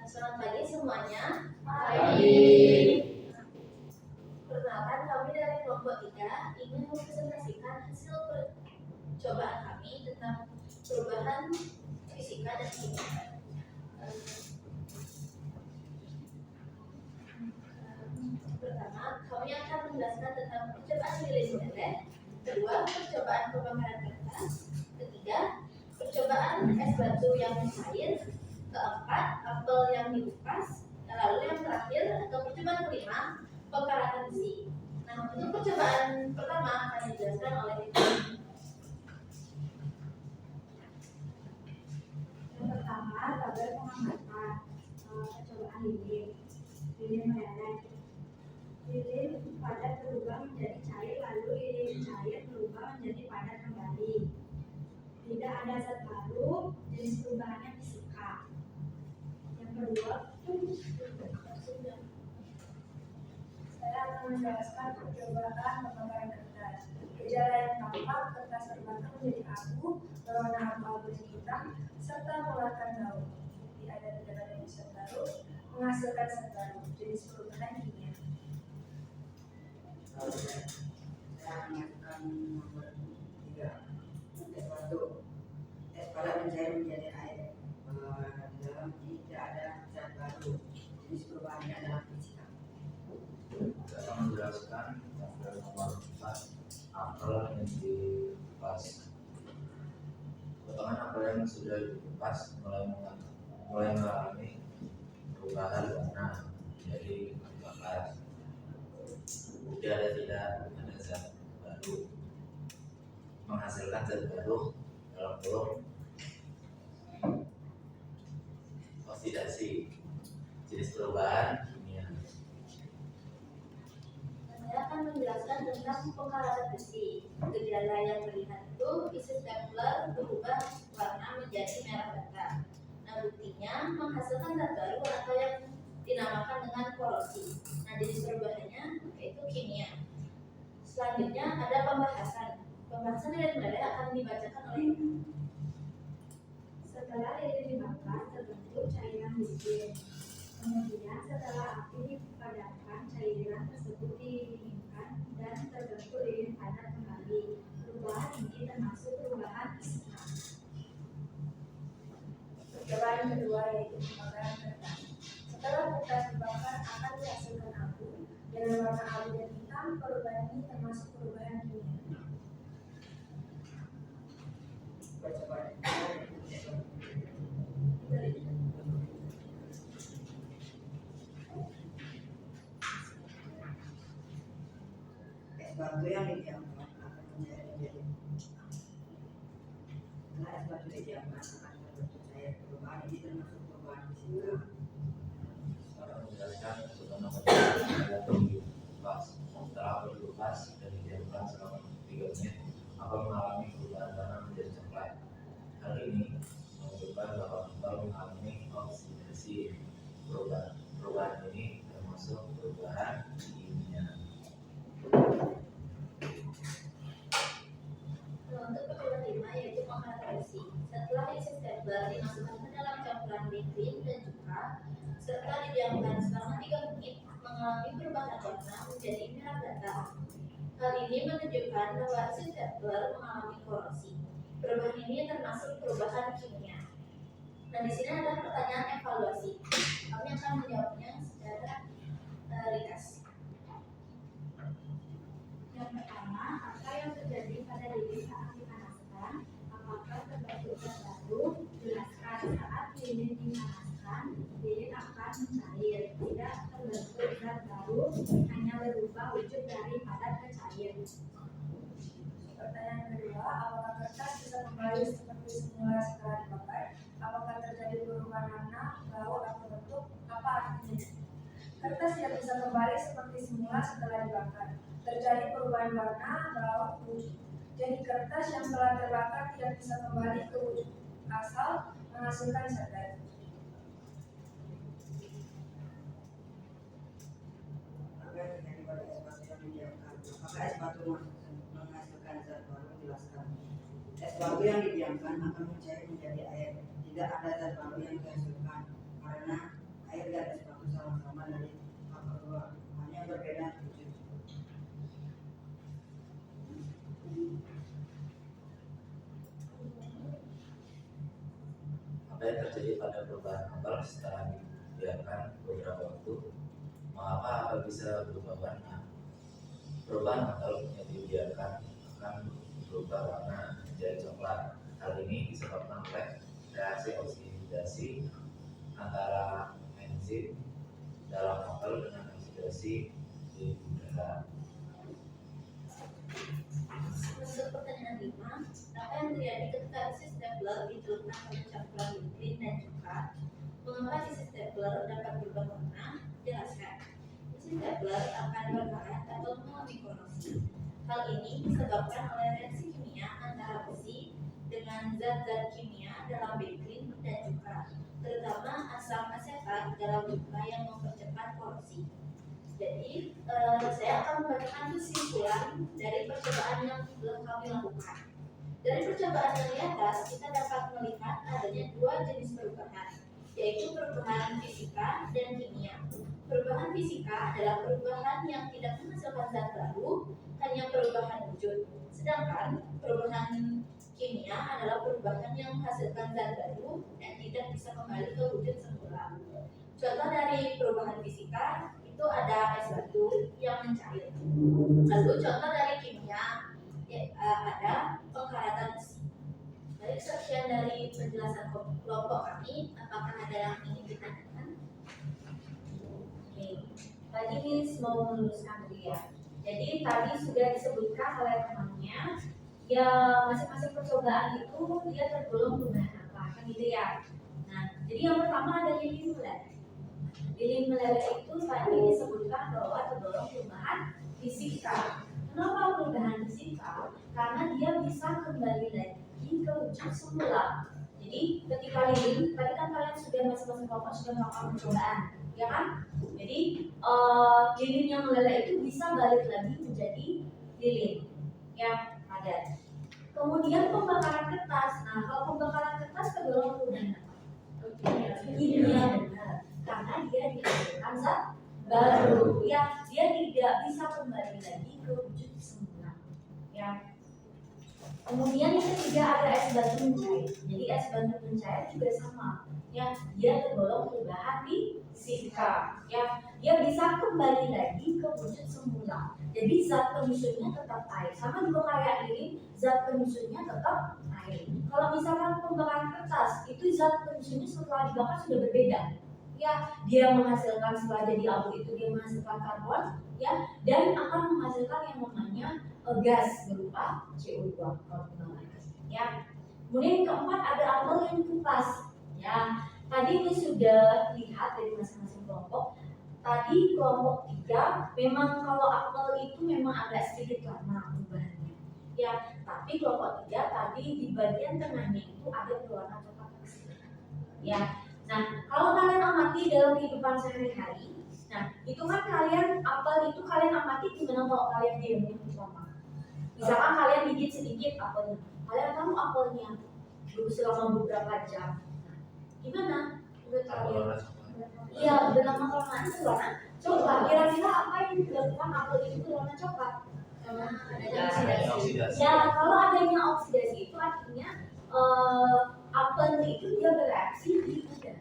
Selamat pagi semuanya. Pagi. Perkenalkan, kami dari kelompok 3 ingin mempresentasikan hasil percobaan kami tentang perubahan fisika dan kimia. Pertama, kami akan menjelaskan tentang percobaan nilai-nilai. Kedua, percobaan pembakaran kertas. Ketiga, percobaan es batu yang cair. Keempat, apel yang dikupas. Lalu yang terakhir atau percobaan kelima, pemkaratan besi. Nah, untuk percobaan pertama akan dijelaskan oleh kita. Yang pertama, tabel pengamatan percobaan lilin. Lilin meleleh. Lilin padat berubah menjadi cair, lalu lilin cair berubah menjadi padat kembali. Tidak ada zat baru, jenis perubahannya fisika. Yang kedua, saya akan menjelaskan percobaan pembakaran kertas. Gejala yang tampak, kertas terbakar menjadi abu berwarna abu-abu hitam serta mengeluarkan bau. Jadi ada gejala yang bisa baru menghasilkan zat baru, jenis perubahan kimia. Saya mengajukan nomor 3. Es batu. Es padat mencair menjadi air. Di dalam yang dikupas. Potongan apel yang sudah dikupas mulai mengalami perubahan warna menjadi bakar. Kemudian ada zat baru, menghasilkan zat baru dalam kurung oksidasi, jenis perubahan kimia. Saya akan menjelaskan tentang pengkarasan besi. Gejala yang terlihat itu isi stapler berubah warna menjadi merah bata. Nah, buktinya menghasilkan zat baru atau yang dinamakan dengan korosi. Nah, jenis perubahannya yaitu kimia. Selanjutnya ada pembahasan. Pembahasan dari mulai akan dibacakan oleh Setelah lilin dibakar, terbentuk cairan liquid. Kemudian setelah api dipadamkan, cairan tersebut didinginkan dan terbentuk lilin padat kembali. Perubahan ini termasuk perubahan isna. percobaan kedua yaitu pembakaran kertas. Setelah kertas dibakar akan dihasilkan abu dengan warna abu dan hitam. Perubahan ini termasuk perubahan kimia. Es batu yang didiamkan akan menjadi setelah es batu didiamkan akan terbentuk cair. Perubahan ini termasuk perubahan fisika. Sekarang menjelaskan bagaimana apel dikupas. Setelah apel dikupas dan didiamkan selama 3 menit, apel mengalami perubahan warna menjadi coklat. Hal ini menunjukkan bahwa apel mengalami oksidasi. Perubahan ini termasuk perubahan kimia. Untuk percobaan 5 yaitu pengkarasan besi. Setelah isi stapler dimasukkan ke dalam campuran liquid dan cuka serta didiamkan selama 3 menit, mengalami perubahan warna menjadi merah bata. Hal ini menunjukkan bahwa isi stapler mengalami korosi. Perubahan ini termasuk perubahan kimia. Nah, di sini ada pertanyaan evaluasi. Kami akan menjawabnya secara ringkas. Yang pertama, apa yang terjadi pada lilin saat dipanaskan? Apakah terbentuk zat baru? Jelaskan. Saat lilin dipanaskan, lilin akan mencair. Tidak terbentuk zat baru, hanya berubah wujud dari padat ke cair. Pertanyaan kedua, apakah kertas bisa kembali seperti semula setelah dibakar? Apakah terjadi perubahan warna, bau, atau bentuk? Apa artinya? Kertas tidak bisa kembali seperti semula setelah dibakar. Terjadi perubahan warna, bau, wujud. Jadi kertas yang telah terbakar tidak bisa kembali ke wujud asal menghasilkan zat baru. Apa yang terjadi pada es batu yang didiamkan? Apakah es batu menghasilkan zat baru? Jelaskan. Es batu yang didiamkan akan mencair menjadi air. Tidak ada zat baru yang dihasilkan karena air dan es batu sama-sama dari faktor 2, hanya berbeda wujud. Apa yang terjadi pada perubahan apel setelah dibiarkan beberapa waktu? Mengapa apel bisa berubah warna? Perubahan apel yang dibiarkan akan berubah warna menjadi coklat. Hal ini disebabkan oleh reaksi oksidasi antara enzim dalam apel dengan oksidasi di udara. Untuk pertanyaan 5, apa yang terjadi ketika isi stapler dicelupkan pada campuran liquid dan cuka? Mengapa isi stapler dapat berubah warna? Jelaskan. Isi stapler akan berkarat atau mengalami korosi. Hal ini disebabkan oleh reaksi kimia antara besi dengan zat-zat kimia dalam baking dan cuka, terutama asam asetat dalam cuka yang mempercepat korosi. Jadi, saya akan membacakan kesimpulan dari percobaan yang telah kami lakukan. Dari percobaan yang di atas, kita dapat melihat adanya 2 jenis perubahan, yaitu perubahan fisika dan kimia. Perubahan fisika adalah perubahan yang tidak menghasilkan zat baru, hanya perubahan wujud. Sedangkan perubahan kimia adalah perubahan yang menghasilkan zat baru dan tidak bisa kembali ke wujud semula. Contoh dari perubahan fisika itu ada es batu yang mencair. Lalu contoh dari kimia pada pengkaratan besi. Baik, sekian dari penjelasan kelompok kami. Apakah ada yang ingin ditanyakan? Oke, tadi Miss mau menuliskan dulu ya. Jadi tadi sudah disebutkan oleh temannya, ya masing-masing percobaan itu dia tergolong perubahan apa, kan gitu ya. Nah, jadi yang pertama ada lilin meleleh. Lilin meleleh itu tadi disebutkan bahwa tergolong perubahan fisika. Kenapa perubahan fisika? Karena dia bisa kembali lagi ke wujud semula. Jadi ketika lilin, tadi kan kalian sudah masing-masing kelompok sudah melakukan percobaan, ya kan? Jadi lilin yang meleleh itu bisa balik lagi menjadi lilin yang padat. Kemudian pembakaran kertas. Nah, kalau pembakaran kertas tergolong perubahan apa? Kimia, benar. Karena dia dihasilkan zat baru, ya dia tidak bisa kembali lagi ke wujud semula, ya. Kemudian yang ketiga ada es batu mencair. Jadi es batu mencair juga sama, ya dia tergolong perubahan fisika, ya dia bisa kembali lagi ke wujud semula. Jadi zat penyusunnya tetap air, sama juga kayak ini zat penyusunnya tetap air. Kalau misalkan pembakaran kertas itu zat penyusunnya setelah dibakar sudah berbeda, ya dia menghasilkan setelah jadi abu itu dia menghasilkan karbon, ya, dan akan menghasilkan yang namanya gas berupa CO2, ya. Kemudian yang keempat ada apel yang kupas, ya. Tadi ini sudah lihat dari masing-masing kelompok. Tadi kelompok 3 memang kalau apel itu memang agak sedikit lama perubahannya, ya. Tapi kelompok 3 tadi di bagian tengahnya itu ada berwarna coklat kecil, ya. Nah, kalau kalian amati dalam kehidupan sehari-hari, nah itu kan kalian apel itu kalian amati gimana kalau kalian diamnya lama. Misalkan kalian gigit sedikit apelnya, kalian tahu apelnya selama beberapa jam. Nah, gimana? Menurut kalian? Iya, berlama-lama berwarna coklat. Kira-kira apa yang dilakukan apel itu berwarna coklat? Oksidasi. Ya, kalau adanya oksidasi itu artinya apel itu dia bereaksi di udara.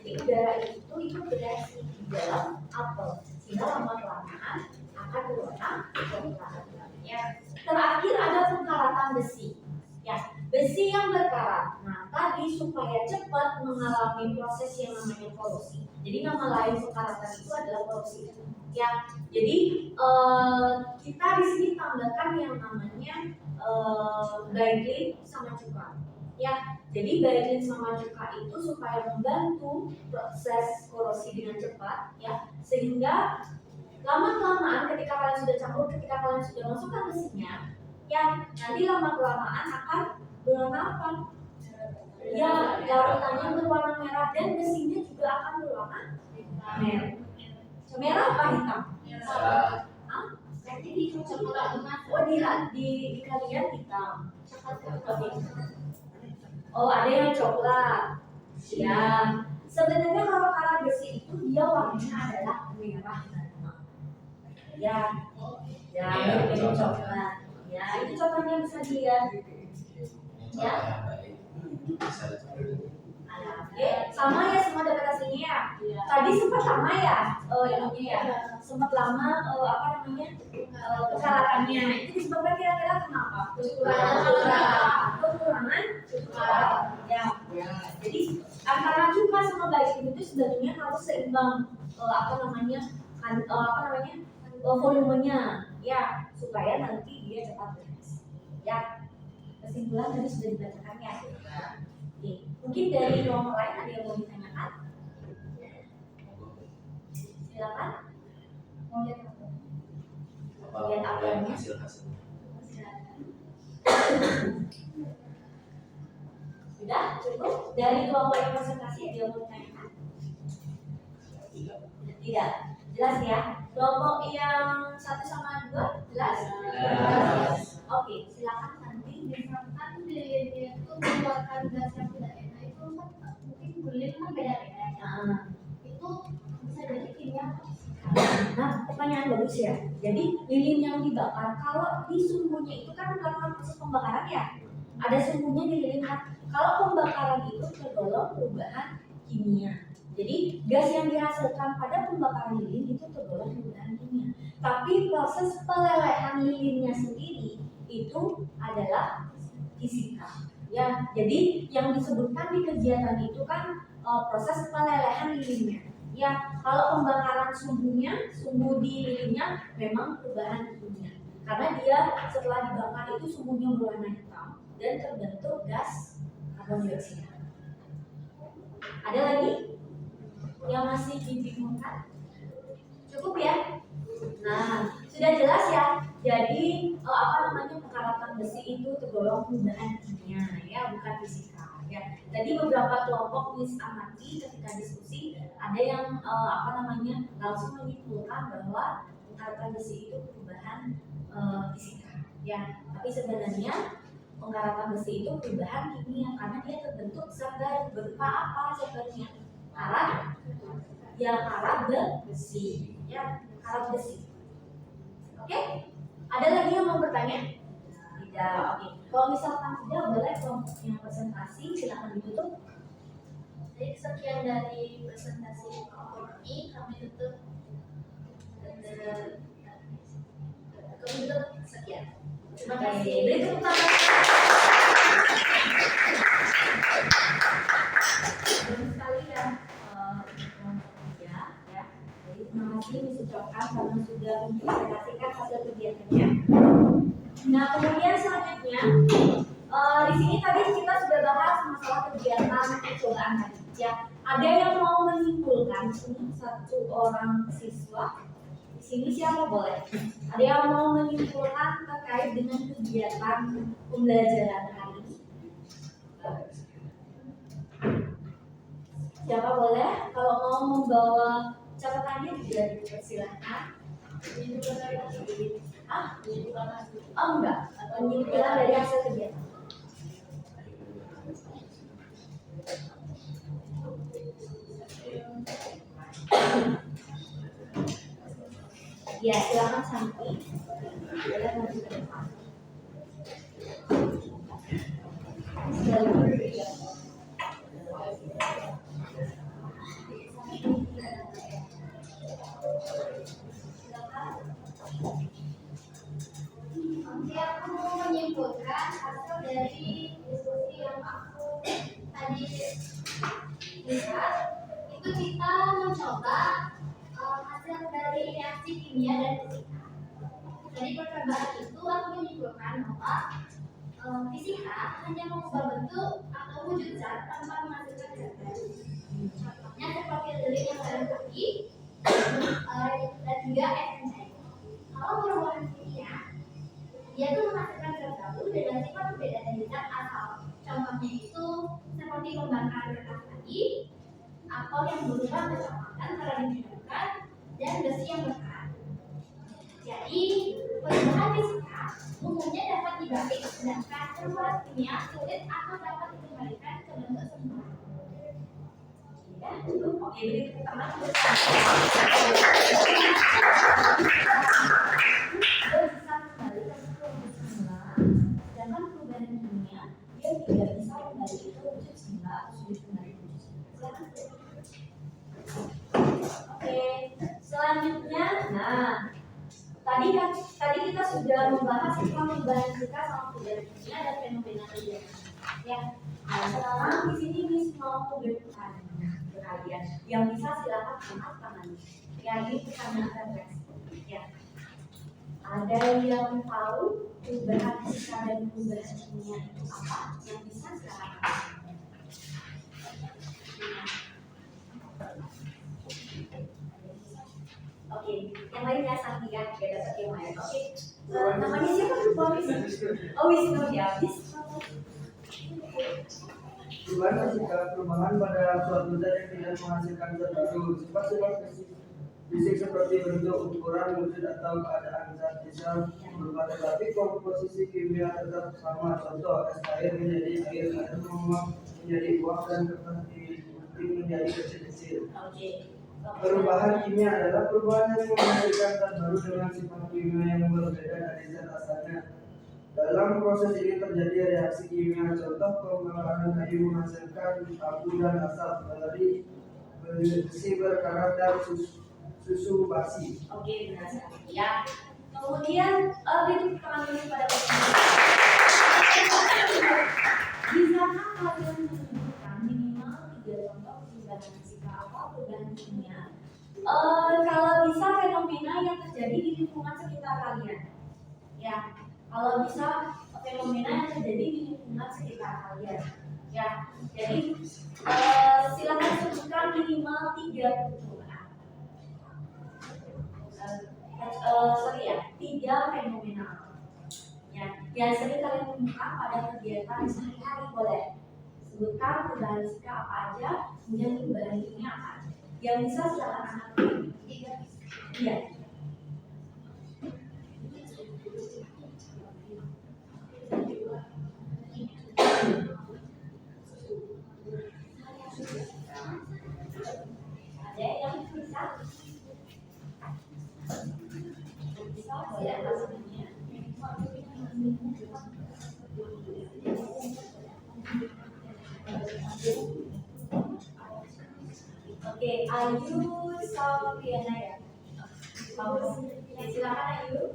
Jadi udara itu bereaksi di dalam apel sehingga lama-kelamaan akan berwarna coklat. Ya. Terakhir ada pengkaratan besi. Ya, besi yang berkarat. Nah, tadi supaya cepat mengalami proses yang namanya korosi. Jadi nama lain pengkaratan itu adalah korosi. Ya, jadi kita di sini tambahkan yang namanya baikling sama cuka. Ya, jadi baikling sama cuka itu supaya membantu proses korosi dengan cepat, ya, sehingga lama-kelamaan ketika kalian sudah campur, ketika kalian sudah masukkan besinya, ya nanti lama-kelamaan akan berwarna apa? Ya, larutannya berwarna merah dan besinya juga akan berwarna merah. Merah apa hitam? Nanti di coklat emas. Oh, di kalian hitam. Oh, ada yang coklat. Ya, sebenarnya kalau karat besi itu dia warnanya adalah merah. Ya, ya, mirip coklat. Ya, itu contohnya bisa dilihat. Ya. Oke, sama ya semua dapat hasilnya ya. Tadi sempat lama ya, ininya ya, sempat lama apa namanya kekaratannya. Itu disebabkan kira-kira kenapa? Kekurangan cuka. Ya. Jadi antara cuka sama baikling itu sebenarnya harus seimbang volumenya, ya, supaya nanti dia cepat beres. Ya. Kesimpulan tadi sudah dibacakan ya. Oke. Mungkin dari kelompok lain ada yang mau ditanyakan? Silakan. Mau lihat apa? Lihat apelnya. Hasil. Sudah cukup? Dari kelompok yang presentasi ada yang mau ditanyakan? Tidak. Jelas ya? Kelompok yang 1 sama 2 jelas? Oke, silakan nanti. Misalkan dia itu mengeluarkan gas yang tidak enak itu kan mungkin kulit kan beda-beda ya. Itu bisa jadi kimia. Nah, pertanyaan bagus ya. Jadi lilin yang dibakar, kalau di sumbunya itu kan melakukan proses pembakaran ya, ada sumbunya di lilin kan. Kalau pembakaran itu tergolong perubahan kimia. Jadi gas yang dihasilkan pada pembakaran lilin itu tergolong perubahan kimia. Tapi proses pelelehan lilinnya sendiri adalah fisika. Ya, jadi yang disebutkan di kegiatan itu kan proses pelelehan lilinnya. Ya, kalau pembakaran sumbunya, sumbu di lilinnya memang perubahan kimia. Karena dia setelah dibakar itu sumbunya berwarna hitam dan terbentuk gas karbon dioksida. Ada lagi yang masih dibingungkan? Cukup ya? Nah, sudah jelas ya. Jadi penkaratan besi itu tergolong perubahan kimia ya, bukan fisika ya. Tadi beberapa kelompok amati ketika diskusi ada yang langsung menyimpulkan bahwa penkaratan besi itu perubahan fisika ya. Tapi sebenarnya penkaratan besi itu perubahan kimia karena dia terbentuk zat baru. Berupa apa zatnya? Karat besi ya, karat besi. Oke? Ada lagi yang mau bertanya? Tidak. Oke. Kalau misalkan tidak, boleh kelompok yang presentasi silakan ditutup. Jadi sekian dari presentasi ini kami tutup. Sekian. Terima kasih. Beri tepuk tangan. Bagus sekali ya. Ya. Jadi terima kasih diucapkan karena sudah mempresentasikan hasil kegiatannya. Nah, kemudian selanjutnya di sini tadi kita sudah bahas masalah kegiatan percobaan tadi. Ya, ada yang mau menyimpulkan ini satu orang siswa. Di sini siapa boleh? Ada yang mau menyimpulkan terkait dengan kegiatan pembelajaran hari ini? Siapa boleh? Kalau mau membawa catatannya juga dipersilahkan. Oh enggak, penyimpulan dari hasil kegiatan. Ya, silakan Santi. Boleh maju ke depan. Oke, aku mau menyimpulkan hasil dari diskusi yang aku tadi lihat. Itu kita mencoba hasil dari reaksi kimia dan fisika. Dari percobaan itu aku menyimpulkan bahwa fisika hanya mengubah bentuk atau wujud zat tanpa menghasilkan zat baru. Contohnya seperti lilin yang baru pergi dan juga efek cair. Kalau perubahan kimia, dia tuh menghasilkan zat baru dengan sifat berbeda dari zat asal. Contohnya itu seperti pembakaran kertas tadi, atau yang berubah kecoklatan karena dihidupkan, dan besi yang berkarat. Jadi perubahan fisika umumnya dapat dibalik, sedangkan perubahan kimia sulit atau dapat dikembalikan ke bentuk semula. Ya, cukup. Oke, beri tepuk tangan. Sedangkan perubahan kimia dia tidak bisa kembali ke wujud semula atau sulit kembali ke wujud semula. Oke, selanjutnya, tadi kita sudah membahas tentang perubahan fisika sama perubahan kimia dan fenomena kegiatan. Ya, sekarang di sini Miss mau bertanya ke kalian. Yang bisa silakan angkat tangannya. Ya, ini pertanyaan refleksi. Ya, ada yang tahu perubahan fisika dan perubahan kimia itu apa? Yang bisa silakan angkat. Oke, yang lainnya Santi ya, biar dapat yang lain. Oke, namanya siapa lupa Wisnu? Oh Wisnu ya, Wisnu. Perubahan fisika, perubahan pada suatu zat yang tidak menghasilkan zat baru. Sifat-sifat fisik seperti bentuk, ukuran, wujud atau keadaan zat bisa berubah, tetapi komposisi kimia tetap sama. Contoh, es air menjadi air menguap menjadi uap dan kertas digunting menjadi kecil-kecil. Perubahan kimia adalah perubahan yang menghasilkan zat baru dengan sifat kimia yang berbeda dari zat asalnya. Dalam proses ini terjadi reaksi kimia. Contoh, pembakaran kayu menghasilkan abu dan asap dari besi berkarat dan susu basi. Oke, benar sekali ya. Kemudian beri tangan dulu pada perubahan fisika apa perubahan kimia. Kalau bisa fenomena yang terjadi di lingkungan sekitar kalian. Ya, kalau bisa fenomena yang terjadi di lingkungan sekitar kalian. Ya, jadi silakan sebutkan minimal 3 perubahan. 3 fenomena. Ya, yang sering kalian temukan pada kegiatan sehari-hari boleh. Sebutkan perubahan fisika apa aja, kemudian perubahan kimia apa aja. Yang bisa silakan anak pilih. Iya. Ada yang bisa? Bisa boleh pastinya. Oke, Ayu sama Piana ya. Bagus. Ya, silakan Ayu.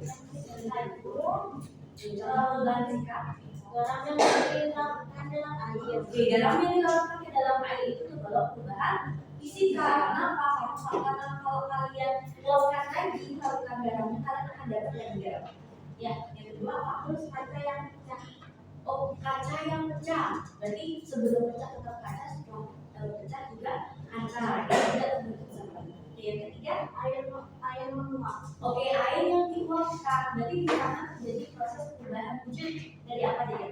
Perubahan sikap. Garam yang dilakukan dalam air. Oke, garam yang dilakukan ke dalam air itu tergolong perubahan fisika. Kenapa? Karena kalau kalian lakukan lagi melakukan garamnya, kalian akan dapat yang garam. Ya, yang kedua apa? Terus kaca yang pecah. Oh, kaca yang pecah. Berarti sebelum pecah tetap kaca, setelah pecah juga kaca. Ya, tidak terbentuk seperti. Oke, yang ketiga air menguap. Oke, air yang diuapkan. Berarti di sana terjadi proses perubahan wujud dari apa aja ya?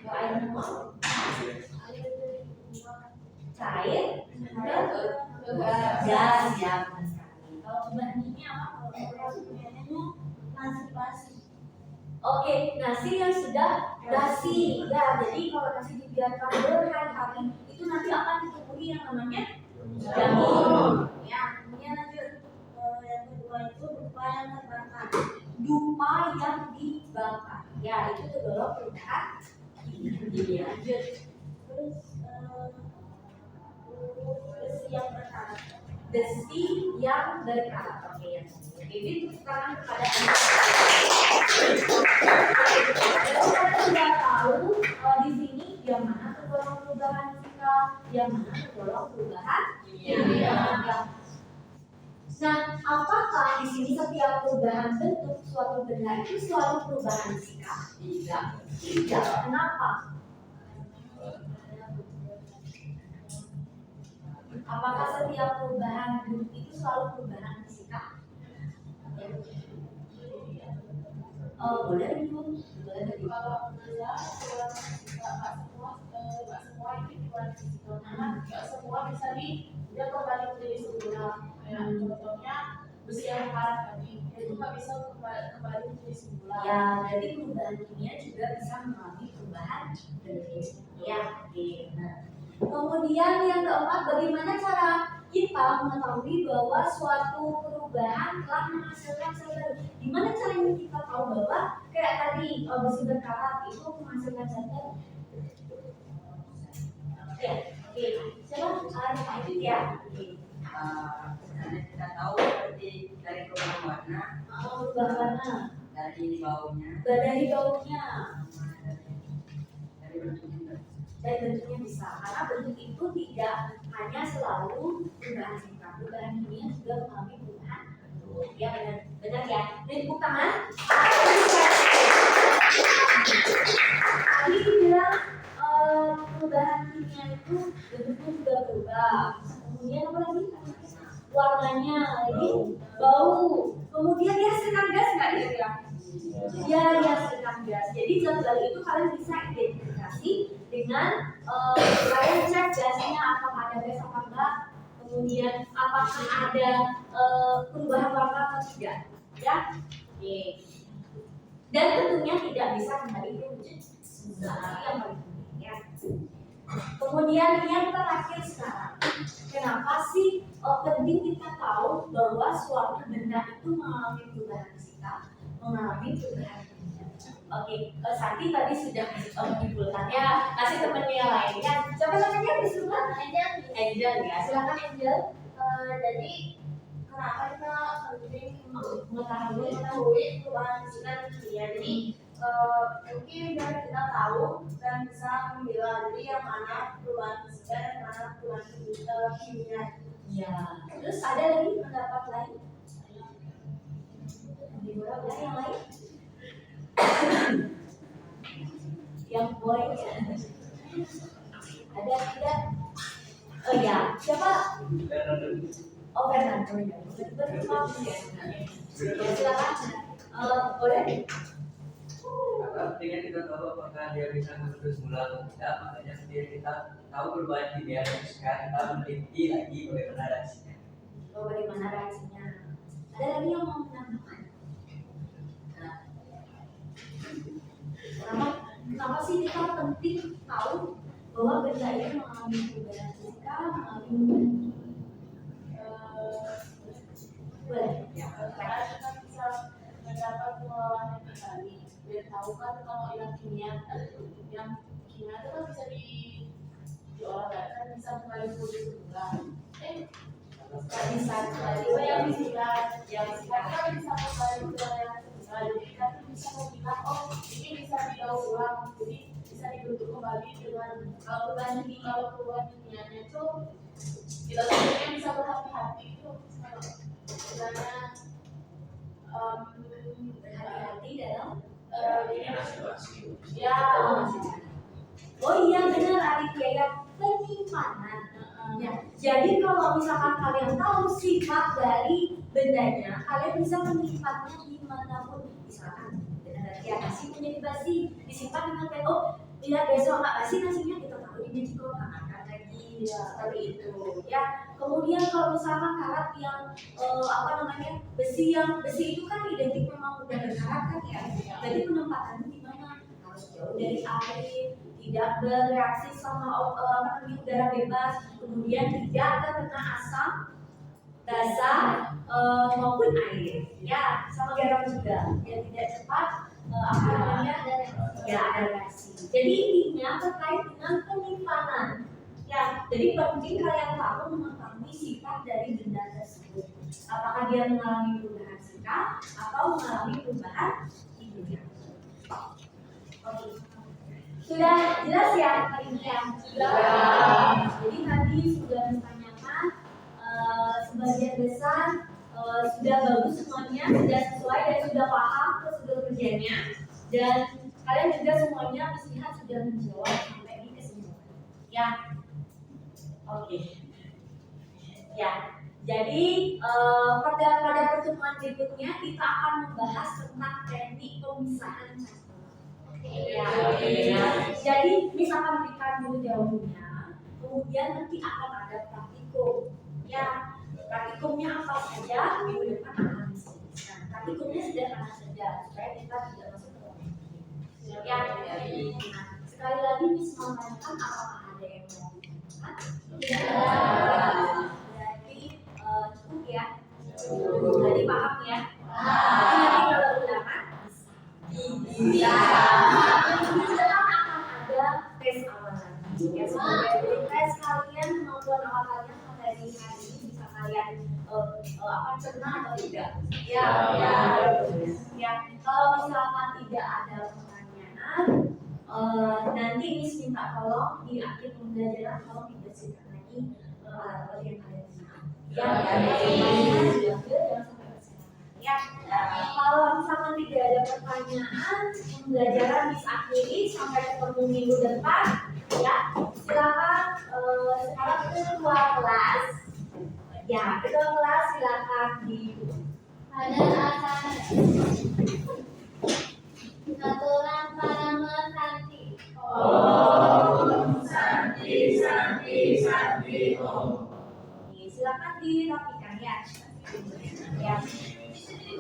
Kalau air menguap, cair, gas, ya. Kalau perubahan kimia apa? Nasi basi. Oke, nasi yang sudah basi. Ya, jadi kalau nasi dibiarkan berhari-hari itu nanti akan ditumbuhi yang namanya jamur. Ya, kemudian lanjut. Yang kedua itu dupa yang terbakar. Dupa yang dibakar. Ya, itu tergolong perubahan kimia. Lanjut. Terus besi yang berkarat. Besi yang berkarat. Oke, ya. Jadi sekarang kepada kita sudah tahu di sini yang mana tergolong perubahan fisika, yang mana tergolong perubahan kimia. Nah, apakah di sini setiap perubahan bentuk suatu benda itu selalu perubahan fisika? Tidak. Kenapa? Apakah setiap perubahan bentuk itu selalu perubahan fisika? Boleh dulu. Kalau menurut saya nggak semua itu perubahan fisika, karena nggak semua bisa dia kembali menjadi semula. Kayak contohnya besi yang karat tadi, itu nggak bisa kembali menjadi semula. Ya, jadi perubahan kimia juga bisa mengalami perubahan bentuk. Ya, oke. Nah, kemudian yang keempat, bagaimana cara kita mengetahui bahwa suatu perubahan telah menghasilkan sel baru? Gimana caranya kita tahu bahwa kayak tadi besi berkarat itu menghasilkan sel baru? Ya, oke. Siapa? Itu ya. Sebenarnya kita tahu seperti dari perubahan warna, Perubahan warna. dari baunya, Dari baunya. dari bentuknya. Dan bentuknya bisa, karena bentuk itu tidak hanya selalu perubahan fisika, perubahan kimia juga mengalami perubahan. Ya benar ya. Dan tepuk tangan. Tadi bilang perubahan kimia itu bentuknya juga berubah. Kemudian apa lagi? Warnanya, lagi bau. Kemudian dihasilkan gas nggak ya? Ya, dihasilkan gas. Jadi zat-zat itu kalian bisa identifikasi dengan kalian cek gasnya apakah ada gas apa enggak, kemudian apakah ada perubahan warna atau tidak, ya. Oke. Dan tentunya tidak bisa kembali ke wujud semula yang paling penting, ya. Kemudian yang terakhir sekarang, kenapa sih penting kita tahu bahwa suatu benda itu mengalami perubahan fisika, mengalami perubahan kimia? Oke, Santi tadi sudah menyimpulkannya, kasih temennya yang lainnya. Siapa namanya disuruh? Angel ya, silakan Angel. Jadi kenapa kita penting Mengetahui mengetahui perubahan fisika dan kimia? Jadi mungkin biar kita tahu dan bisa memilah jadi yang mana perubahan fisika dan mana perubahan kimia. Ya, terus ada lagi pendapat lain? Ada yang lain? Yang boy ada tidak? Oh ya, siapa? Oh Fernando ya. Silakan. Boleh? Artinya kita tahu apakah dia bisa memutus mula atau tidak, makanya sendiri kita tahu perubahan kimia dan fisika, kita meneliti lagi bagaimana reaksinya. Oh, bagaimana reaksinya? Ada lagi yang mau menambahkan? Nah, kenapa sih kita penting tahu bahwa benda ini mengalami perubahan fisika, mengalami perubahan boleh? Ya, karena kita bisa mendapat pengalaman yang kembali. Biar tahu kan kalau yang kimia itu kan bisa diolah kan bisa kembali pulih semula. Nggak bisa kembali yang fisika kan bisa kembali ke yang semula. Jadi kita tuh bisa membilang ini bisa didaur ulang, jadi bisa dibentuk kembali dengan kalau perubahan kimianya itu kita sebenarnya bisa berhati-hati itu sebenarnya Berhati-hati dalam ya. Oh iya benar Aditya ya, penyimpanan. Ya, jadi kalau misalkan kalian tahu sifat dari bendanya, kalian bisa menyimpannya dimanapun. Misalkan ya nasi menjadi basi, disimpan dengan kayak lihat besok nggak basi nasinya kita taruh di meja kalau nggak akan lagi seperti itu. Ya, kemudian kalau misalkan karat yang besi itu kan identik memang udah berkarat kan ya. Jadi penempatannya di mana? Harus jauh dari air, tidak bereaksi sama udara bebas, kemudian tidak terkena asam basa maupun air, ya sama garam juga, ya tidak cepat ada reaksi. Jadi intinya terkait dengan penyimpanan. Ya, jadi penting kalian tahu mengetahui sifat dari benda tersebut. Apakah dia mengalami perubahan fisika atau mengalami perubahan kimia. Oke. Sudah jelas ya Kak Intia? Sudah. Jadi tadi sudah ditanyakan sebagian besar sudah bagus semuanya, sudah sesuai dan sudah paham prosedur kerjanya, dan kalian juga semuanya mestinya sudah menjawab sampai di kesimpulan. Ya. Oke. Ya. Jadi pada pertemuan berikutnya kita akan membahas tentang teknik pemisahan campur. Ya. Jadi misalkan berikan dulu jawabannya, kemudian nanti akan ada praktikum. Ya, praktikumnya apa saja minggu depan akan disebutkan. Praktikumnya sederhana saja supaya kita tidak masuk ke dalam. Ya. Sekali lagi Miss menanyakan apakah ada yang mau ditanyakan? Berarti cukup ya. Jadi paham ya. Nanti kalau ulangan bisa. Kita akan ada tes awalan. Ya, sebagai tes kalian kemampuan awal kalian materi hari ini bisa kalian cerna atau tidak. Ya. Kalau misalkan tidak ada pertanyaan, nanti Miss minta tolong di akhir pembelajaran tolong dibersihkan lagi alat yang kalian punya. Jangan sampai berserakan. Ya. Kalau misalkan tidak ada pertanyaan, pembelajaran Miss akhiri sampai ketemu minggu depan. Ya, silakan sekarang ketua kelas. Ya, ketua kelas silakan di Ada alasan.